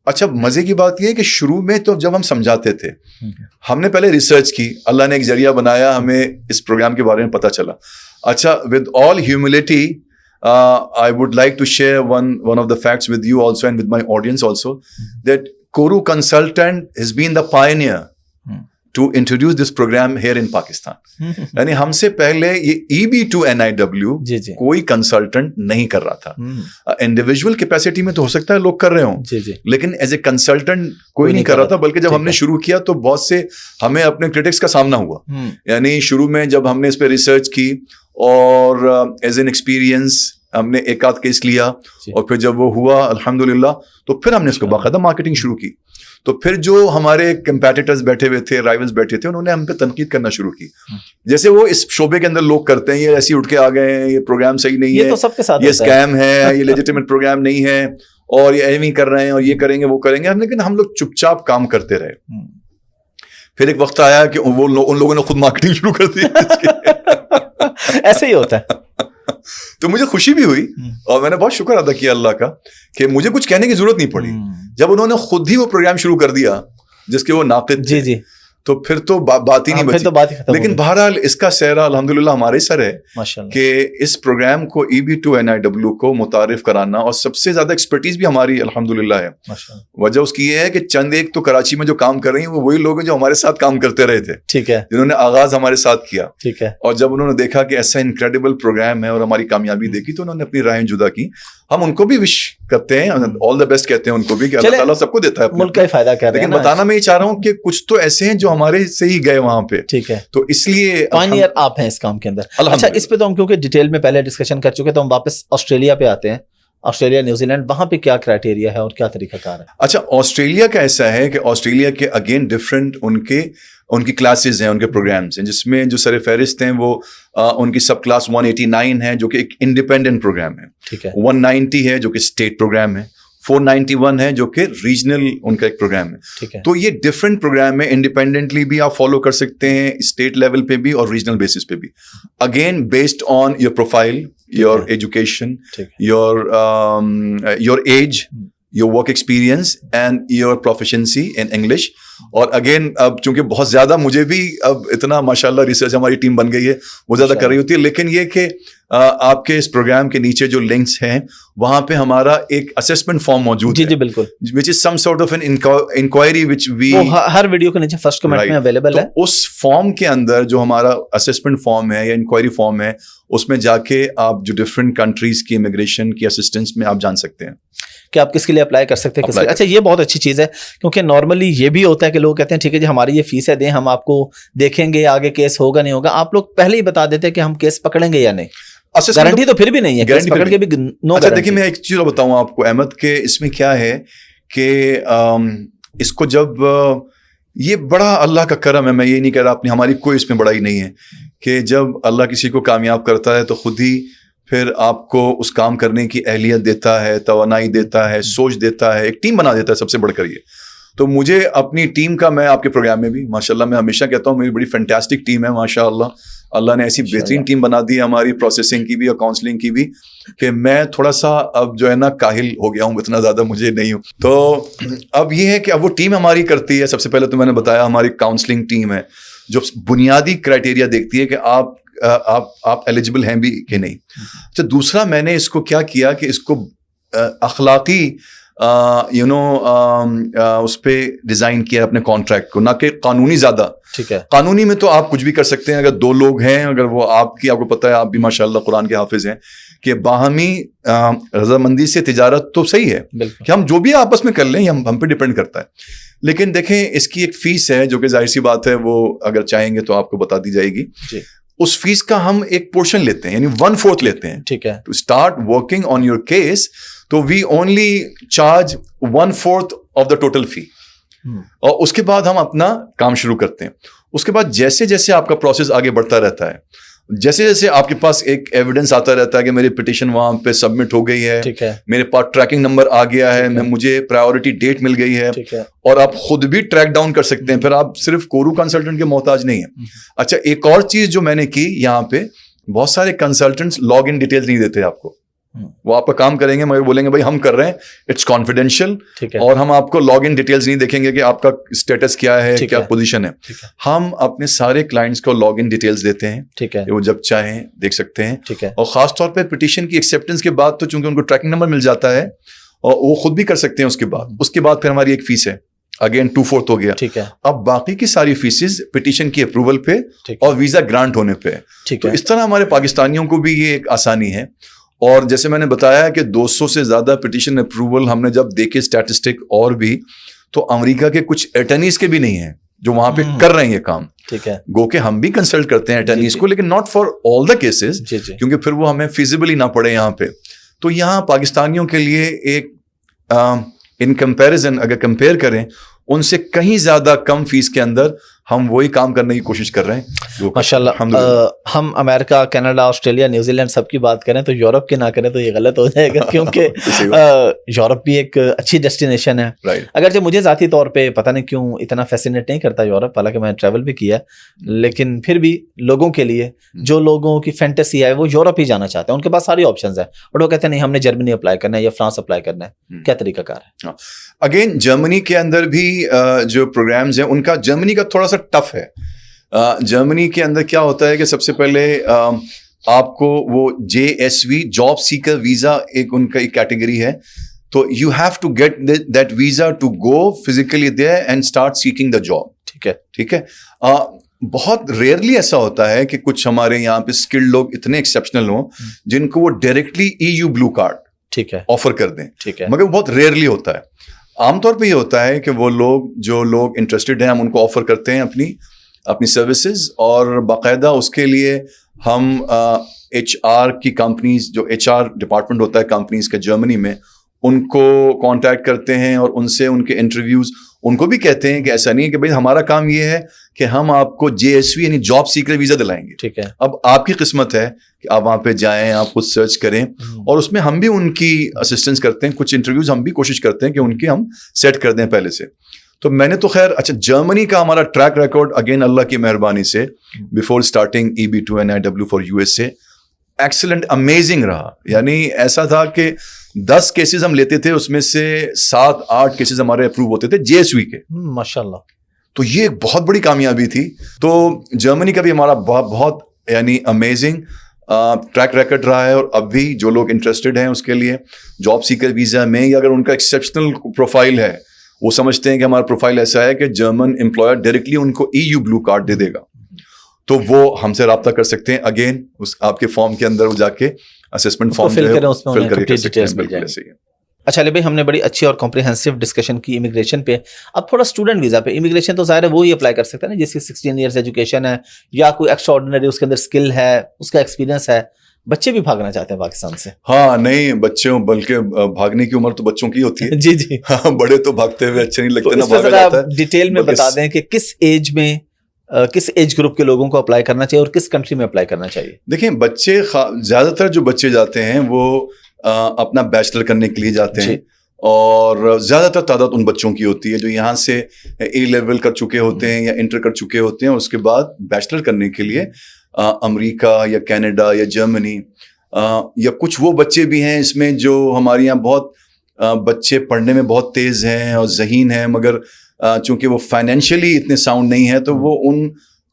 اچھا مزے کی بات یہ ہے کہ شروع میں تو جب ہم سمجھاتے تھے, ہم نے پہلے ریسرچ کی, اللہ نے ایک ذریعہ بنایا, ہمیں اس پروگرام کے بارے میں پتہ چلا. اچھا with all humility I would like to share one of the facts with you also and with my audience also, that Koru Consultant has been the pioneer to introduce this program here in Pakistan. یعنی ہم سے پہلے یہ EB2NIW کوئی consultant نہیں کر رہا تھا. انڈیویجول کیپیسٹی میں تو ہو سکتا ہے لوگ کر رہے ہوں, لیکن ایز اے کنسلٹنٹ کوئی نہیں کر رہا تھا. بلکہ جب ہم نے شروع کیا تو بہت سے ہمیں اپنے کرٹکس کا سامنا ہوا. یعنی شروع میں جب ہم نے اس پہ ریسرچ کی اور ایز این ایکسپیرئنس ہم نے 1-8 کیس لیا, اور پھر جب وہ ہوا الحمدللہ تو پھر ہم نے اس کو باقاعدہ مارکیٹنگ شروع کی. تو پھر جو ہمارے کمپیٹیٹرز بیٹھے ہوئے تھے, رائولز بیٹھے تھے, انہوں نے ہم پہ تنقید کرنا شروع کی, جیسے وہ اس شعبے کے اندر لوگ کرتے ہیں, یہ ایسے اٹھ کے آ گئے ہیں, یہ پروگرام صحیح نہیں ہے, یہ اسکیم ہے, یہ لیجیٹیمیٹ پروگرام نہیں ہے, اور یہ ایویں کر رہے ہیں, اور یہ کریں گے وہ کریں گے. لیکن ہم لوگ چپ چاپ کام کرتے رہے. پھر ایک وقت آیا کہ ان لوگوں نے خود مارکیٹنگ شروع کر دی. ایسے ہی ہوتا ہے. تو مجھے خوشی بھی ہوئی اور میں نے بہت شکر ادا کیا اللہ کا کہ مجھے کچھ کہنے کی ضرورت نہیں پڑی. جب انہوں نے خود ہی وہ پروگرام شروع کر دیا جس کے وہ ناقد تھے, تو پھر تو بات ہی نہیں بچی. لیکن بہرحال اس کا سہرا الحمدللہ ہمارے سر ہے کہ اس پروگرام کو EB2NIW کو متعارف کرانا, اور سب سے زیادہ ایکسپرٹیز بھی ہماری الحمدللہ ہے. وجہ اس کی یہ ہے کہ چند ایک تو کراچی میں جو کام کر رہی ہیں وہ وہی لوگ ہیں جو ہمارے ساتھ کام کرتے رہے تھے, ٹھیک ہے, جنہوں نے آغاز ہمارے ساتھ کیا. اور جب انہوں نے دیکھا کہ ایسا انکریڈیبل پروگرام ہے اور ہماری کامیابی دیکھی, تو انہوں نے اپنی رائیں جدا کی. ہم ان کو بھی وش کرتے ہیں, آل دا بیسٹ کہتے ہیں ان کو بھی, کہ اللہ تعالیٰ سب کو دیتا ہے, ملک کا فائدہ کر رہے ہیں. لیکن بتانا میں یہ چاہ رہا ہوں کہ کچھ تو ایسے ہیں جو ہمارے سے ہی گئے وہاں پہ, ٹھیک ہے, تو اس لیے پائنیئر آپ ہیں اس کام کے اندر. اچھا اس پہ تو ہم کیونکہ ڈیٹیل میں پہلے ڈسکشن کر چکے, تو ہم واپس آسٹریلیا پہ آتے ہیں. آسٹریلیا نیوزی لینڈ, وہاں پہ کیا کرائٹیریا ہے اور کیا طریقہ کار ہے؟ اچھا آسٹریلیا کا ایسا ہے کہ آسٹریلیا کے اگین ڈفرینٹ ان کی کلاسز ہیں, ان کے پروگرامز ہیں, جس میں جو سر فہرست ہیں وہ ان کی سب کلاس 189 ہے جو کہ ایک انڈیپینڈنٹ پروگرام ہے, ٹھیک ہے, 190 ہے جو کہ اسٹیٹ پروگرام ہے, 491 ہے جو کہ ریجنل ان کا ایک پروگرام ہے. ٹھیک ہے, تو یہ ڈفرینٹ پروگرام ہے, انڈیپینڈنٹلی بھی آپ فالو کر سکتے ہیں, اسٹیٹ لیول پہ بھی اور ریجنل بیسس پہ بھی, again based on your profile, your education, your age, your work experience and your proficiency in English. اور اگین اب چونکہ بہت زیادہ مجھے بھی اب اتنا ماشاءاللہ ریسرچ ہماری ٹیم بن گئی ہے, وہ زیادہ کر رہی ہوتی ہے, لیکن یہ کہ آپ کے اس پروگرام کے نیچے جو لنکس ہیں وہاں پہ ہمارا ایک اسسمنٹ فارم موجود ہے, جی بالکل, which is some sort of an inquiry which we Hare video کے نیچے فرسٹ کمنٹ میں اویلیبل ہے. اس فارم کے اندر جو ہمارا اسسمنٹ فارم ہے یا انکوائری فارم ہے, اس میں جا کے آپ جو ڈفرینٹ کنٹریز کی امیگریشن کی اسسٹنس میں آپ جان سکتے ہیں کہ آپ کس کے لیے اپلائی کر سکتے ہیں. اچھا یہ بہت اچھی چیز ہے, کیونکہ نارملی یہ بھی ہوتا ہے کہ لوگ کہتے ہیں ٹھیک ہے جی ہماری یہ فیس ہے, دیں, ہم آپ کو دیکھیں گے آگے کیس ہوگا نہیں ہوگا. آپ لوگ پہلے ہی بتا دیتے ہیں کہ ہم کیس پکڑیں گے یا نہیں, گارنٹی تو پھر بھی نہیں ہے, کیس پکڑ کے بھی نو. اچھا دیکھیے میں ایک چیز بتاؤں آپ کو احمد, کہ اس میں کیا ہے کہ اس کو جب یہ بڑا اللہ کا کرم ہے, میں یہ نہیں کہہ رہا اپنی, ہماری کوئی اس میں بڑائی نہیں ہے, کہ جب اللہ کسی کو کامیاب کرتا ہے تو خود ہی پھر آپ کو اس کام کرنے کی اہلیت دیتا ہے, توانائی دیتا ہے, سوچ دیتا ہے, ایک ٹیم بنا دیتا ہے سب سے بڑھ کر. یہ تو مجھے اپنی ٹیم کا, میں آپ کے پروگرام میں بھی ماشاءاللہ میں ہمیشہ کہتا ہوں میری بڑی فینٹاسٹک ٹیم ہے ماشاءاللہ. اللہ نے ایسی بہترین ٹیم بنا دی ہے ہماری پروسیسنگ کی بھی اور کاؤنسلنگ کی بھی, کہ میں تھوڑا سا اب جو ہے نا کاہل ہو گیا ہوں, اتنا زیادہ مجھے نہیں ہوں. تو اب یہ ہے کہ اب وہ ٹیم ہماری کرتی ہے. سب سے پہلے تو میں نے بتایا ہماری کاؤنسلنگ ٹیم ہے جو بنیادی کرائٹیریا دیکھتی ہے کہ آپ ایلیجبل ہیں بھی کہ نہیں. اچھا دوسرا میں نے اس کو کیا کیا کہ اس کو اخلاقی اس پہ ڈیزائن کیا اپنے کانٹریکٹ کو, نہ کہ قانونی زیادہ. ٹھیک ہے, قانونی میں تو آپ کچھ بھی کر سکتے ہیں, اگر 2 لوگ ہیں, اگر وہ آپ کو پتہ ہے آپ بھی ماشاءاللہ قرآن کے حافظ ہیں, کہ باہمی رضامندی سے تجارت تو صحیح ہے کہ ہم جو بھی آپس میں کر لیں یہ ہم پہ ڈپینڈ کرتا ہے. لیکن دیکھیں اس کی ایک فیس ہے جو کہ ظاہر سی بات ہے, وہ اگر چاہیں گے تو آپ کو بتا دی جائے گی. اس فیس کا ہم ایک پورشن لیتے ہیں, یعنی 1/4 لیتے ہیں. ٹھیک ہے, to start working on your case, تو we only charge 1/4 of the total fee. اور اس کے بعد ہم اپنا کام شروع کرتے ہیں. اس کے بعد جیسے جیسے آپ کا پروسیس آگے بڑھتا رہتا ہے, جیسے جیسے آپ کے پاس ایک ایویڈنس آتا رہتا ہے کہ میری پٹیشن وہاں پہ سبمٹ ہو گئی ہے, میرے پاس ٹریکنگ نمبر آ گیا ہے, مجھے پرائیورٹی ڈیٹ مل گئی ہے, اور آپ خود بھی ٹریک ڈاؤن کر سکتے ہیں, پھر آپ صرف کورو کنسلٹنٹ کے محتاج نہیں ہیں. اچھا, ایک اور چیز جو میں نے کی یہاں پہ, بہت سارے کنسلٹنٹس لاگ ان ڈیٹیل نہیں دیتے آپ کو. وہ آپ کا کام کریں گے مگر بولیں گے بھائی ہم کر رہے ہیں, اٹس کانفیڈینشیل, اور ہم آپ کو لاگ ان ڈیٹیلز نہیں دیکھیں گے کہ آپ کا اسٹیٹس کیا ہے, کیا پوزیشن ہے. ہم اپنے سارے کلائنٹس کو لاگ ان ڈیٹیلز دیتے ہیں, وہ جب چاہیں دیکھ سکتے ہیں. اور خاص طور پہ پٹیشن کی ایکسیپٹنس کے بعد تو چونکہ ان کو ٹریکنگ نمبر مل جاتا ہے اور وہ خود بھی کر سکتے ہیں. اس کے بعد پھر ہماری ایک فیس ہے, اگین 2/4 ہو گیا. اب باقی کی ساری فیسز پٹیشن کی اپروول پہ اور ویزا گرانٹ ہونے پہ. تو اس طرح ہمارے پاکستانیوں کو بھی یہ ایک آسانی ہے. اور جیسے میں نے بتایا کہ 200 سے زیادہ پٹیشن اپروول ہم نے جب دیکھے اسٹیٹسٹک, اور بھی تو امریکہ کے کچھ اٹرنیز کے بھی نہیں ہیں جو وہاں پہ کر رہے ہیں یہ کام. گو کہ ہم بھی کنسلٹ کرتے ہیں اٹرنیز کو, لیکن not for all the cases, کیونکہ پھر وہ ہمیں فیزیبل ہی نہ پڑے یہاں پہ. تو یہاں پاکستانیوں کے لیے ایک ان کمپیریزن اگر کمپیئر کریں ان سے کہیں زیادہ کم فیس کے اندر ہم وہی کام کرنے کی کوشش کر رہے ہیں. ماشاء اللہ. ہم امریکہ, کینیڈا, آسٹریلیا, نیوزی لینڈ سب کی بات کریں تو یورپ کی نہ کریں تو یہ غلط ہو جائے گا, کیونکہ یورپ بھی ایک اچھی ڈیسٹینیشن ہے. اگرچہ مجھے ذاتی طور پہ پتہ نہیں کیوں اتنا فیسینیٹ نہیں کرتا یورپ, حالانکہ میں ٹریول بھی کیا ہے, لیکن پھر بھی لوگوں کے لیے جو لوگوں کی فینٹیسی ہے وہ یورپ ہی جانا چاہتے ہیں, ان کے پاس ساری آپشنز ہیں, اور وہ کہتے ہیں نہیں ہم نے جرمنی اپلائی کرنا ہے یا فرانس اپلائی کرنا ہے. کیا طریقہ کار ہے؟ اگین جرمنی کے اندر بھی جو پروگرامز ہیں ان کا, جرمنی کا تھوڑا سا ٹف ہے. جرمنی کے اندر کیا ہوتا ہے کہ سب سے پہلے آپ کو وہ JSV جاب سیکر ویزا ایک ان کا ایک کیٹیگری ہے, تو you have to get that visa to go physically there and start seeking the job. ٹھیک ہے. بہت ریئرلی ایسا ہوتا ہے کہ کچھ ہمارے یہاں پہ اسکلڈ لوگ اتنے ایکسیپشنل ہوں جن کو وہ directly EU blue card offer کر دیں, مگر بہت ریئرلی ہوتا ہے. عام طور پہ یہ ہوتا ہے کہ وہ لوگ جو لوگ انٹرسٹڈ ہیں ہم ان کو آفر کرتے ہیں اپنی سروسز, اور باقاعدہ اس کے لیے ہم HR کی کمپنیز, جو HR ڈپارٹمنٹ ہوتا ہے کمپنیز کا جرمنی میں, ان کو کانٹیکٹ کرتے ہیں اور ان سے ان کے انٹرویوز, ان کو بھی کہتے ہیں کہ ایسا نہیں ہے کہ بھائی ہمارا کام یہ ہے کہ ہم آپ کو JSV یعنی جاب سیکر ویزا دلائیں گے. اب آپ کی قسمت ہے کہ آپ وہاں پہ جائیں, آپ خود سرچ کریں, اور اس میں ہم بھی ان کی اسسٹنس کرتے ہیں. کچھ انٹرویوز ہم بھی کوشش کرتے ہیں کہ ان کے ہم سیٹ کر دیں پہلے سے. تو میں نے تو خیر, اچھا جرمنی کا ہمارا ٹریک ریکارڈ اگین اللہ کی مہربانی سے before starting EB2 NIW for USA excellent, amazing رہا. یعنی ایسا تھا کہ 10 کیسز ہم لیتے تھے, اس میں سے 7-8 کیسز ہمارے اپروو ہوتے تھے JSV کے. ماشاء اللہ. تو یہ ایک بہت بڑی کامیابی تھی. تو جرمنی کا بھی ہمارا بہت یعنی امیزنگ ٹریک ریکارڈ رہا ہے. اور اب بھی جو لوگ انٹرسٹڈ ہیں اس کے لیے جاب سیکر ویزا میں, یا اگر ان کا ایکسیپشنل پروفائل ہے, وہ سمجھتے ہیں کہ ہمارا پروفائل ایسا ہے کہ جرمن امپلائر ڈائریکٹلی ان کو EU بلو کارڈ دے دے گا, تو وہ ہم سے رابطہ کر سکتے ہیں. اگین اس آپ کے فارم کے اندر وہ جا کے اسسمنٹ فارم فل کر کے. اچھا علی بھائی, ہم نے بڑی اچھی اور کمپریہنسو ڈسکشن کی امیگریشن پہ. اب تھوڑا اسٹوڈنٹ ویزا پہ. امیگریشن تو ظاہر ہے وہی اپلائی کر سکتا ہے نا جس کی 16 ایئرس ایجوکیشن ہے یا کوئی ایکسٹرا آرڈینری اس کے اندر اسکل ہے, اس کا ایکسپیرینس ہے. بچے بھی بھاگنا چاہتے ہیں پاکستان سے. ہاں نہیں, بچوں بلکہ بھاگنے کی عمر تو بچوں کی ہوتی ہے. جی ہاں, بڑے تو بھاگتے ہوئے اچھے نہیں لگتے نا, بھاگا جاتا ہے. ڈیٹیل میں بتا دیں کہ کس ایج میں کس ایج گروپ کے لوگوں کو اپلائی کرنا چاہیے اور کس کنٹری میں اپلائی کرنا چاہیے. دیکھیں بچے زیادہ تر جو بچے جاتے ہیں وہ اپنا بیچلر کرنے کے لیے جاتے ہیں, اور زیادہ تر تعداد ان بچوں کی ہوتی ہے جو یہاں سے A لیول کر چکے ہوتے ہیں یا انٹر کر چکے ہوتے ہیں, اور اس کے بعد بیچلر کرنے کے لیے امریکہ یا کینیڈا یا جرمنی, یا کچھ وہ بچے بھی ہیں اس میں جو ہمارے یہاں بہت بچے پڑھنے میں بہت تیز ہیں اور ذہین ہیں, مگر چونکہ وہ فائنینشلی اتنے ساؤنڈ نہیں ہیں تو وہ ان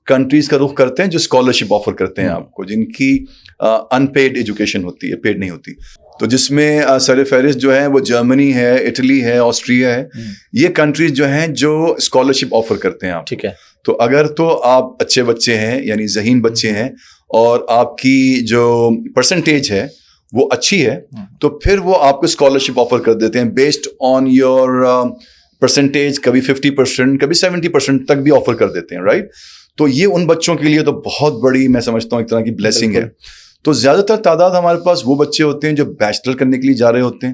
کنٹریز کا رخ کرتے ہیں جو اسکالرشپ آفر کرتے ہیں آپ کو, جن کی ان پیڈ ایجوکیشن ہوتی ہے, پیڈ نہیں ہوتی. تو جس میں سر فہرست جو ہے وہ جرمنی ہے, اٹلی ہے, آسٹریا ہے, یہ کنٹریز جو ہیں جو اسکالرشپ آفر کرتے ہیں آپ. ٹھیک ہے. تو اگر تو آپ اچھے بچے ہیں یعنی ذہین بچے ہیں اور آپ کی جو پرسنٹیج ہے وہ اچھی ہے, تو پھر وہ آپ کو اسکالرشپ آفر کر دیتے ہیں بیسڈ آن یور پرسنٹیج. کبھی 50%, کبھی 70% تک بھی آفر کر دیتے ہیں, رائٹ. تو یہ ان بچوں کے لیے تو بہت بڑی میں سمجھتا ہوں ایک طرح کی بلیسنگ ہے. تو زیادہ تر تعداد ہمارے پاس وہ بچے ہوتے ہیں جو بیچلر کرنے کے لیے جا رہے ہوتے ہیں,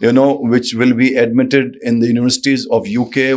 which will be admitted in the universities of UK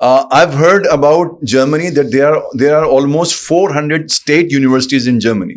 I've heard about Germany that there are almost 400 state universities in Germany.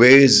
ways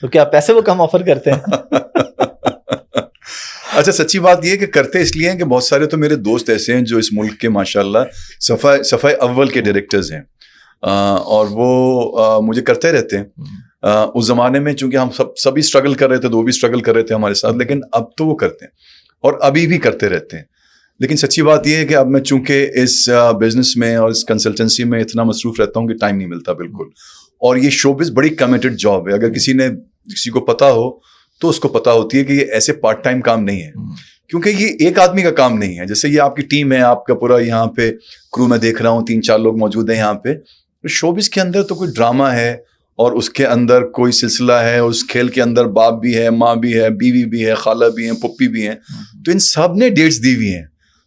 تو کیا پیسے وہ کم آفر کرتے ہیں؟ اچھا سچی بات یہ کہ کرتے اس لیے ہیں کہ بہت سارے تو میرے دوست ایسے ہیں جو اس ملک کے ماشاءاللہ صفحہ اول کے ڈائریکٹرز ہیں, اور وہ مجھے کرتے رہتے ہیں. اس زمانے میں چونکہ ہم سبھی اسٹرگل کر رہے تھے تو وہ بھی اسٹرگل کر رہے تھے ہمارے ساتھ, لیکن اب تو وہ کرتے ہیں اور ابھی بھی کرتے رہتے ہیں. لیکن سچی بات یہ ہے کہ اب میں چونکہ اس بزنس میں اور اس کنسلٹنسی میں اتنا مصروف رہتا ہوں کہ ٹائم نہیں ملتا بالکل. اور یہ شوبز بڑی کمیٹڈ جاب ہے. اگر کسی کو پتا ہو تو اس کو پتا ہوتی ہے کہ یہ ایسے پارٹ ٹائم کام نہیں ہے, کیونکہ یہ ایک آدمی کا کام نہیں ہے. جیسے یہ آپ کی ٹیم ہے, آپ کا پورا یہاں پہ کرو میں دیکھ رہا ہوں 3-4 لوگ موجود ہیں یہاں پہ. شوبز کے اندر تو کوئی ڈرامہ ہے اور اس کے اندر کوئی سلسلہ ہے, اس کھیل کے اندر باپ بھی ہے, ماں بھی ہے, بیوی بھی ہے, خالہ بھی ہیں, پپی بھی ہیں, تو ان سب نے ڈیٹس دی ہوئی ہیں.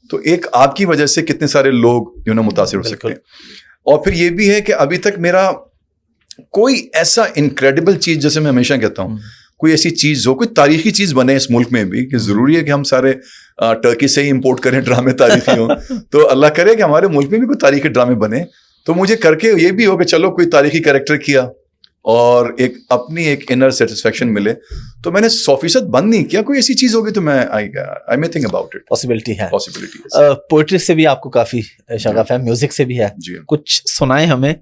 تو ایک آپ کی وجہ سے کتنے سارے لوگ متاثر ہو سکتے ہیں. اور پھر یہ بھی ہے کہ ابھی تک میرا کوئی ایسا انکریڈیبل چیز, جیسے میں ہمیشہ کہتا ہوں, کوئی ایسی چیز ہو, کوئی تاریخی چیز بنے اس ملک میں بھی, کہ ضروری ہے کہ ہم سارے ٹرکی سے ہی امپورٹ کریں ڈرامے تاریخی ہوں, تو اللہ کرے کہ ہمارے ملک میں بھی کوئی تاریخی ڈرامے بنے. تو مجھے کر کے یہ بھی ہو کہ چلو کوئی تاریخی کریکٹر کیا اور اپنی ایک انر سیٹسفیکشن ملے. تو میں نے 100% بند نہیں کیا, کوئی ایسی چیز ہوگی تو میں I may think about it. Possibility ہے. پاسبلٹی. پوئٹری سے بھی آپ کو کافی شغف ہے, میوزک سے بھی ہے, کچھ سنائیں ہمیں.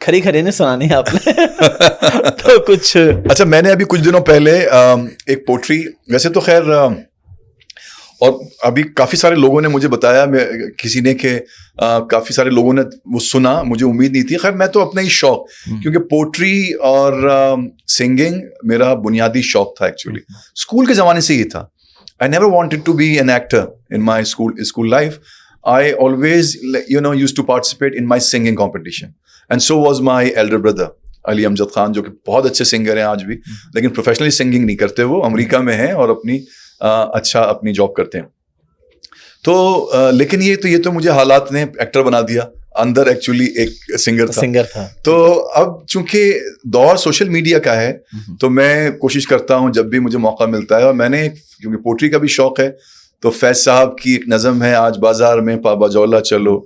کھری نہیں سنانی ہے آپ نے تو کچھ. اچھا میں نے ابھی کچھ دنوں پہلے ایک پوٹری, ویسے تو خیر اور ابھی کافی سارے لوگوں نے مجھے بتایا, کسی نے کہ کافی سارے لوگوں نے وہ سنا, مجھے امید نہیں تھی. خیر میں تو اپنا ہی شوق, کیونکہ پوٹری اور سنگنگ میرا بنیادی شوق تھا ایکچولی, اسکول کے زمانے سے ہی تھا. I never wanted to be an actor in my school life. I always used to participate in my singing competition. And so was my elder brother علی امجد خان, جو کہ بہت اچھے سنگر ہیں آج بھی, لیکن پروفیشنلی سنگنگ نہیں کرتے, وہ امریکہ میں ہیں اور اپنی جاب کرتے ہیں. تو لیکن یہ تو مجھے حالات نے ایکٹر بنا دیا, اندر ایکچولی ایک سنگر تھا. تو اب چونکہ دور سوشل میڈیا کا ہے تو میں کوشش کرتا ہوں جب بھی مجھے موقع ملتا ہے, اور میں نے کیونکہ پوٹری کا بھی شوق ہے, تو فیض صاحب کی ایک نظم ہے, آج بازار میں پابا جولا چلو,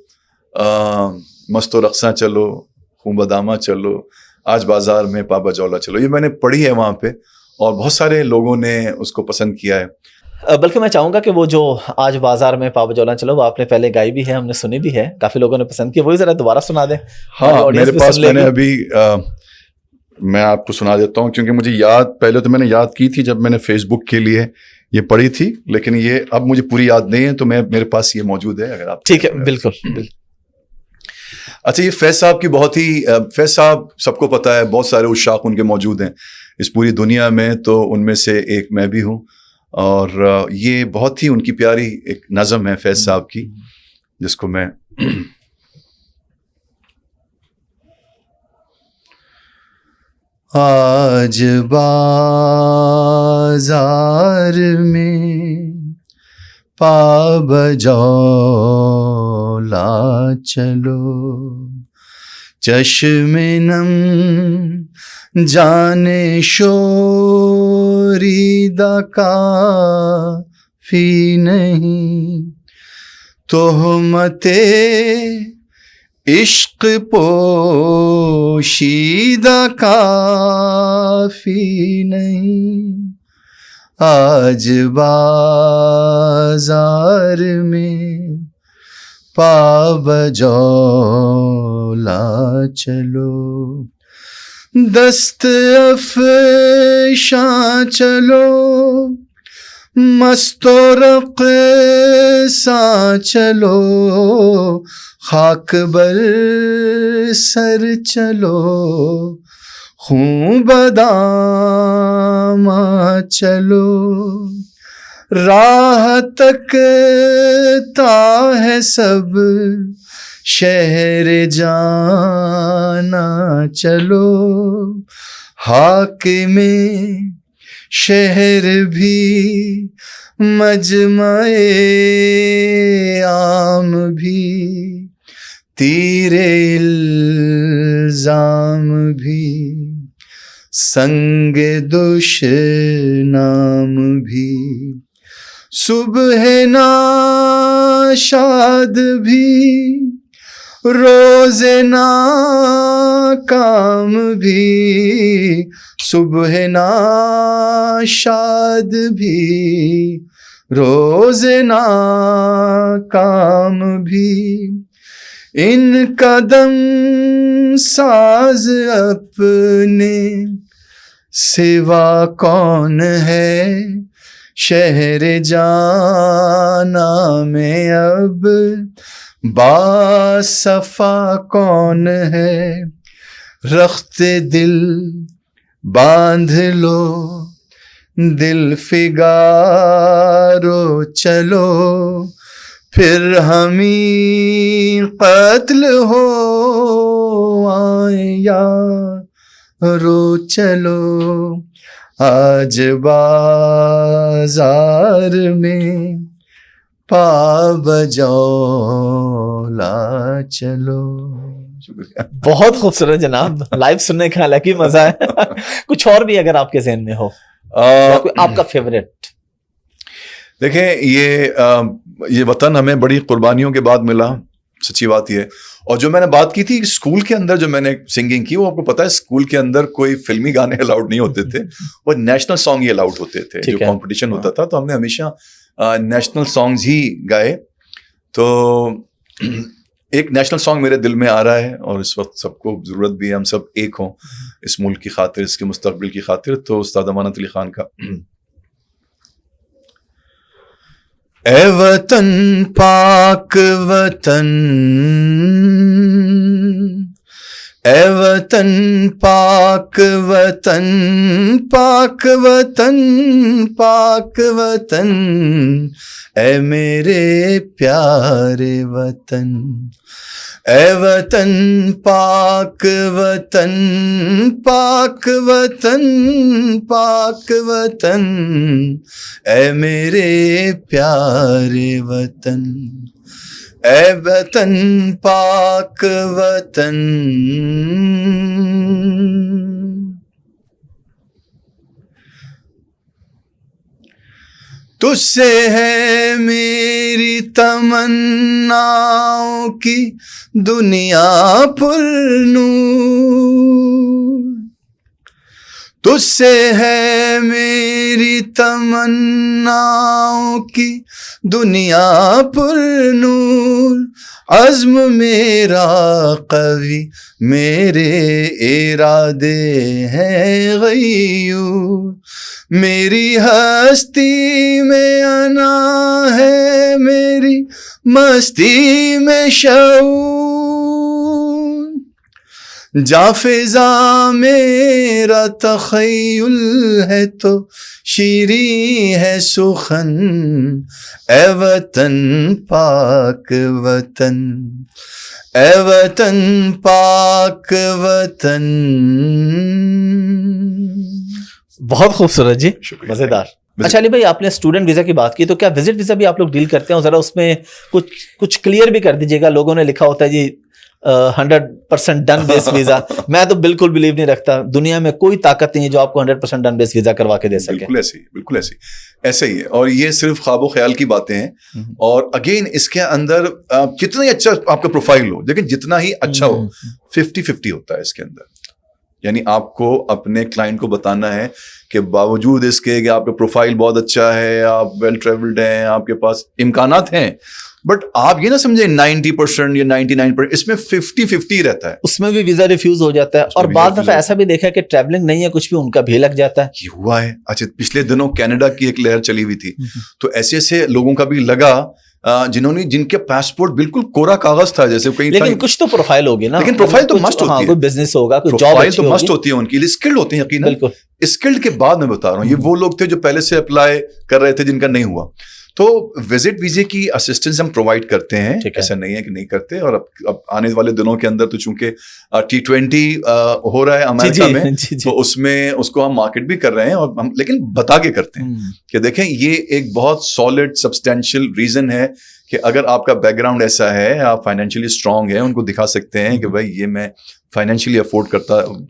مست و رقصاں چلو, خون بدامہ چلو, آج بازار میں پابا جولا چلو, یہ میں نے پڑھی ہے وہاں پہ اور بہت سارے لوگوں نے اس کو پسند کیا ہے. بلکہ میں چاہوں گا کہ وہ جو آج بازار میں پابا جولا چلو, وہ آپ نے پہلے گائی بھی ہے, ہم نے سنی بھی ہے, کافی لوگوں نے پسند کی, وہی ذرا دوبارہ سنا دیں. ہاں میرے پاس میں آپ کو سنا دیتا ہوں, کیونکہ مجھے پہلے تو میں نے یاد کی تھی جب میں نے فیس بک کے لیے یہ پڑھی تھی, لیکن یہ اب مجھے پوری یاد نہیں ہے, تو میرے پاس یہ موجود ہے, اگر آپ. ٹھیک ہے, بالکل. اچھا یہ فیض صاحب سب کو پتا ہے, بہت سارے عشاق ان کے موجود ہیں اس پوری دنیا میں, تو ان میں سے ایک میں بھی ہوں. اور یہ بہت ہی ان کی پیاری ایک نظم ہے فیض صاحب کی, جس کو میں آج بازار میں پابا جولا چلو, چشم نم جانے شوریدہ کافی نہیں, تہمت عشق پوشیدہ کافی نہیں. آج بازار میں پابا جولا چلو, دست افشاں چلو, مست و رقصاں چلو, خاک بر سر چلو, خون بدامہ چلو, راہ تکتا ہے سب شہر جانا چلو, حاکم شہر بھی مجمع عام بھی, تیر الزام بھی, سنگ دشنام بھی, صبح ناشاد بھی, روز ناکام بھی صبح ناشاد بھی روز ناکام بھی ان قدم ساز اپنے سوا کون ہے شہر جانا میں اب با صفا کون ہے رخت دل باندھ لو دل فگارو چلو پھر ہمیں قتل ہو آئیں یا رو چلو آج بازار میں پا بجولا چلو. بہت خوبصورت جناب, لائیو سننے کا الگ ہی مزہ ہے. کچھ اور بھی اگر آپ کے ذہن میں ہو آپ کا فیوریٹ. دیکھیں یہ وطن ہمیں بڑی قربانیوں کے بعد ملا, سچی بات یہ. اور جو میں نے بات کی تھی اسکول کے اندر جو میں نے سنگنگ کی, وہ آپ کو پتا ہے اسکول کے اندر کوئی فلمی گانے الاؤڈ نہیں ہوتے تھے, وہ نیشنل سانگ ہی الاؤڈ ہوتے تھے. جو کمپٹیشن ہوتا تھا تو ہم نے ہمیشہ نیشنل سانگز ہی گائے. تو ایک نیشنل سانگ میرے دل میں آ رہا ہے اور اس وقت سب کو ضرورت بھی ہے ہم سب ایک ہوں اس ملک کی خاطر, اس کے مستقبل کی خاطر. تو استاد امانت علی خان کا اے وطن پاک وطن, اے وطن پاک وطن, پاک وطن پاک وطن, اے میرے پیارے وطن. اے وطن پاک وطن, پاک وطن پاک وطن, اے میرے پیارے وطن. اے وطن پاک وطن. تجھ سے ہے میری تمناؤں کی دنیا پر نور, تجھ سے ہے میری تمناؤں کی دنیا پر نور. عزم میرا قوی میرے ارادے ہیں غیور, میری ہستی میں انا ہے میری مستی میں شعور. جا فضا میرا تخیل ہے تو شیریں ہے سخن, اے وطن پاک وطن, اے وطن پاک وطن. بہت خوبصورت جی, مزیدار. اچھا علی بھائی, آپ نے اسٹوڈنٹ ویزا کی بات کی, تو کیا وزٹ ویزا بھی آپ لوگ ڈیل کرتے ہیں؟ ذرا اس میں کچھ کلیئر بھی کر دیجیے گا. لوگوں نے لکھا ہوتا ہے جی 100% ڈن بیس ویزا. میں تو بالکل بلیو نہیں رکھتا, دنیا میں کوئی طاقت نہیں ہے جو آپ کو 100% ڈن بیس ویزا کروا کے دے سکے. بالکل ایسے ہی, بالکل ایسے ہی ہے. اور یہ صرف خواب و خیال کی باتیں ہیں. اور اگین اس کے اندر کتنا ہی اچھا آپ کا پروفائل ہو, لیکن جتنا ہی اچھا ہو 50-50 ہوتا ہے اس کے اندر. یعنی آپ کو اپنے کلائنٹ کو بتانا ہے کہ باوجود اس کے کہ آپ کا پروفائل بہت اچھا ہے, آپ ویل ٹریولڈ ہیں, آپ کے پاس امکانات ہیں, بٹ آپ یہ نہ سمجھیں 90% یا 99%, اس میں 50-50 رہتا ہے. اس میں بھی ویزا ریفیوز ہو جاتا ہے. اور بعض دفعہ ایسا بھی دیکھا کہ ٹریولنگ نہیں ہے کچھ بھی, ان کا بھی لگ جاتا ہے. یہ ہوا ہے. اچھا, پچھلے دنوں کینیڈا کی ایک لہر چلی ہوئی تھی, تو ایسے ایسے لوگوں کا بھی لگا جن کے پاسپورٹ بالکل کوڑا کاغذ تھا, جیسے کہیں, لیکن کچھ تو پروفائل ہوگی نا. لیکن پروفائل تو مسٹ ہوتی ہے, کوئی بزنس ہوگا, کوئی جاب پروفائل تو مسٹ ہوتی ہے ان کی, اسکلڈ ہوتے ہیں یقیناً. اسکلڈ کے بعد میں بتا رہا ہوں, یہ وہ لوگ تھے جو پہلے سے اپلائی کر رہے تھے جن کا نہیں ہوا. تو وزٹ ویزے کی اسسٹنس ہم پرووائڈ کرتے ہیں, ایسا نہیں ہے کہ نہیں کرتے. اور اب آنے والے دنوں کے اندر تو چونکہ T20 ہو رہا ہے امریکہ میں, تو اس میں اس کو ہم مارکیٹ بھی کر رہے ہیں, اور ہم لیکن بتا کے کرتے ہیں کہ دیکھیں یہ ایک بہت سالڈ سبسٹینشیل ریزن ہے کہ اگر آپ کا بیک گراؤنڈ ایسا ہے, آپ فائنینشلی اسٹرانگ ہیں, ان کو دکھا سکتے ہیں کہ بھائی یہ میں فائنینشلی افورڈ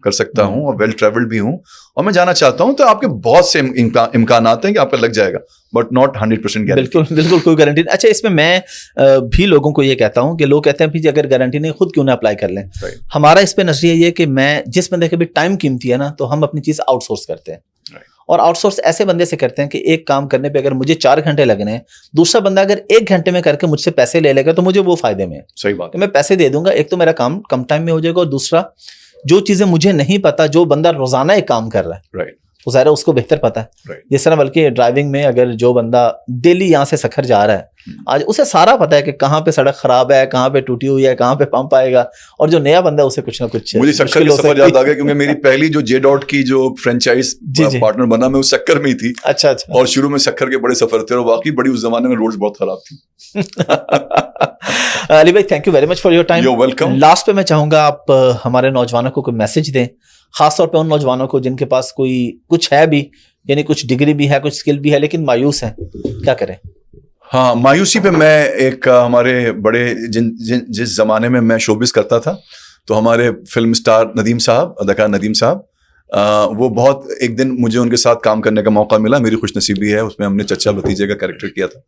کر سکتا ہوں اور ویل ٹریولڈ بھی ہوں اور میں جانا چاہتا ہوں, تو آپ کے بہت سے امکانات ہیں کہ آپ کا لگ جائے گا, بٹ ناٹ 100% گارنٹی. بالکل کوئی گارنٹی نہیں. اچھا, اس میں بھی لوگوں کو یہ کہتا ہوں کہ لوگ کہتے ہیں اگر گارنٹی نہیں خود کیوں نہ اپلائی کر لیں. ہمارا اس پہ نظریہ یہ کہ میں جس بندے کے بھی ٹائم قیمتی ہے نا, تو ہم اپنی چیز آؤٹ سورس کرتے ہیں, اور آؤٹ سورس ایسے بندے سے کرتے ہیں کہ ایک کام کرنے پہ اگر مجھے 4 گھنٹے لگنے ہیں, دوسرا بندہ اگر 1 گھنٹے میں کر کے مجھ سے پیسے لے لے گا تو مجھے وہ فائدے میں ہے. صحیح بات, کہ میں پیسے دے دوں گا, ایک تو میرا کام کم ٹائم میں ہو جائے گا, اور دوسرا جو چیزیں مجھے نہیں پتا, جو بندہ روزانہ ایک کام کر رہا ہے وہ ظاہر ہے اس کو بہتر پتا ہے. جس طرح بلکہ ڈرائیونگ میں اگر جو بندہ ڈیلی یہاں سے سکھر جا رہا ہے, آج اسے سارا پتا ہے کہ کہاں پہ سڑک خراب ہے, کہاں پہ ٹوٹی ہوئی ہے, کہاں پہ پمپ آئے گا, اور جو نیا بندہ ہے اسے کچھ نہ کچھ. مجھے سکر کا سفر یاد آ گیا کیونکہ میری پہلی جو جے ڈاٹ کی جو فرینچائز پارٹنر بنا, میں اس سکر میں ہی تھی. اچھا, اور شروع میں سکر کے بڑے سفر تھے, اور واقعی بڑی اس زمانے میں روڈز بہت خراب تھی. علی bhai, thank you very much for your time. You welcome. Last پہ میں چاہوں گا آپ ہمارے نوجوانوں کو کوئی میسج دیں, خاص طور پہ ان نوجوانوں کو جن کے پاس کوئی کچھ ہے بھی, یعنی کچھ ڈگری بھی ہے, کچھ اسکل بھی ہے, لیکن مایوس ہیں, کیا کریں؟ ہاں, مایوسی پہ میں ایک ہمارے بڑے جس زمانے میں میں شوبز کرتا تھا, تو ہمارے فلم اسٹار ندیم صاحب, اداکار ندیم صاحب, وہ بہت ایک دن مجھے ان کے ساتھ کام کرنے کا موقع ملا, میری خوش نصیبی ہے. اس میں ہم نے چچا بھتیجے کا کریکٹر کیا تھا,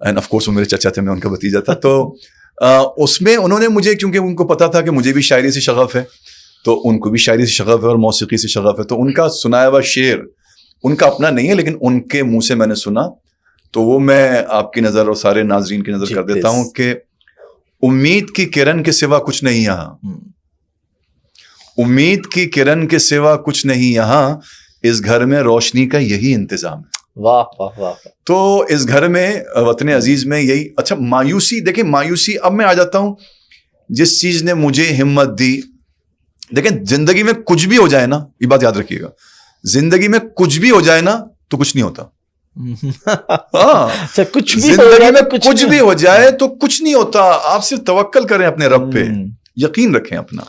اینڈ آف کورس وہ میرے چچا تھے, میں ان کا بھتیجا تھا. تو اس میں انہوں نے مجھے, کیونکہ ان کو پتا تھا کہ مجھے بھی شاعری سے شغف ہے, تو ان کو بھی شاعری سے شغف ہے اور موسیقی سے شغف ہے, تو ان کا سنایا ہوا شعر ان کا اپنا نہیں ہے, لیکن ان کے منہ سے میں نے سنا, تو وہ میں آپ کی نظر اور سارے ناظرین کی نظر کر دیتا ہوں کہ امید کی کرن کے سوا کچھ نہیں یہاں, امید کی کرن کے سوا کچھ نہیں یہاں, اس گھر میں روشنی کا یہی انتظام ہے. واہ واہ واہ. تو اس گھر میں, وطن عزیز میں یہی. اچھا, مایوسی دیکھیں, مایوسی اب میں آ جاتا ہوں جس چیز نے مجھے ہمت دی. دیکھیں, زندگی میں کچھ بھی ہو جائے نا, یہ بات یاد رکھیے گا, زندگی میں کچھ بھی ہو جائے نا تو کچھ نہیں ہوتا. ہاں, کچھ بھی زندگی میں کچھ بھی ہو جائے تو کچھ نہیں ہوتا. آپ صرف توکل کریں اپنے رب پہ, یقین رکھیں, اپنا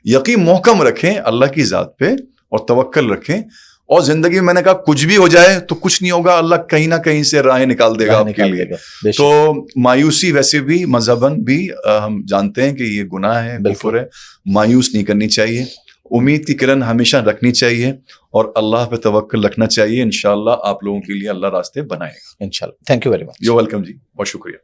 یقین محکم رکھیں اللہ کی ذات پہ, اور توکل رکھیں. اور زندگی میں نے کہا کچھ بھی ہو جائے تو کچھ نہیں ہوگا, اللہ کہیں نہ کہیں سے راہیں نکال دے گا آپ کے لیے. تو مایوسی ویسے بھی مذہباً بھی ہم جانتے ہیں کہ یہ گناہ ہے, کفر ہے. مایوس نہیں کرنی چاہیے, امید کی کرن ہمیشہ رکھنی چاہیے, اور اللہ پہ توکل رکھنا چاہیے. انشاءاللہ آپ لوگوں کے لیے اللہ راستے بنائے گا, انشاءاللہ. Thank you very much. You welcome جی, بہت شکریہ.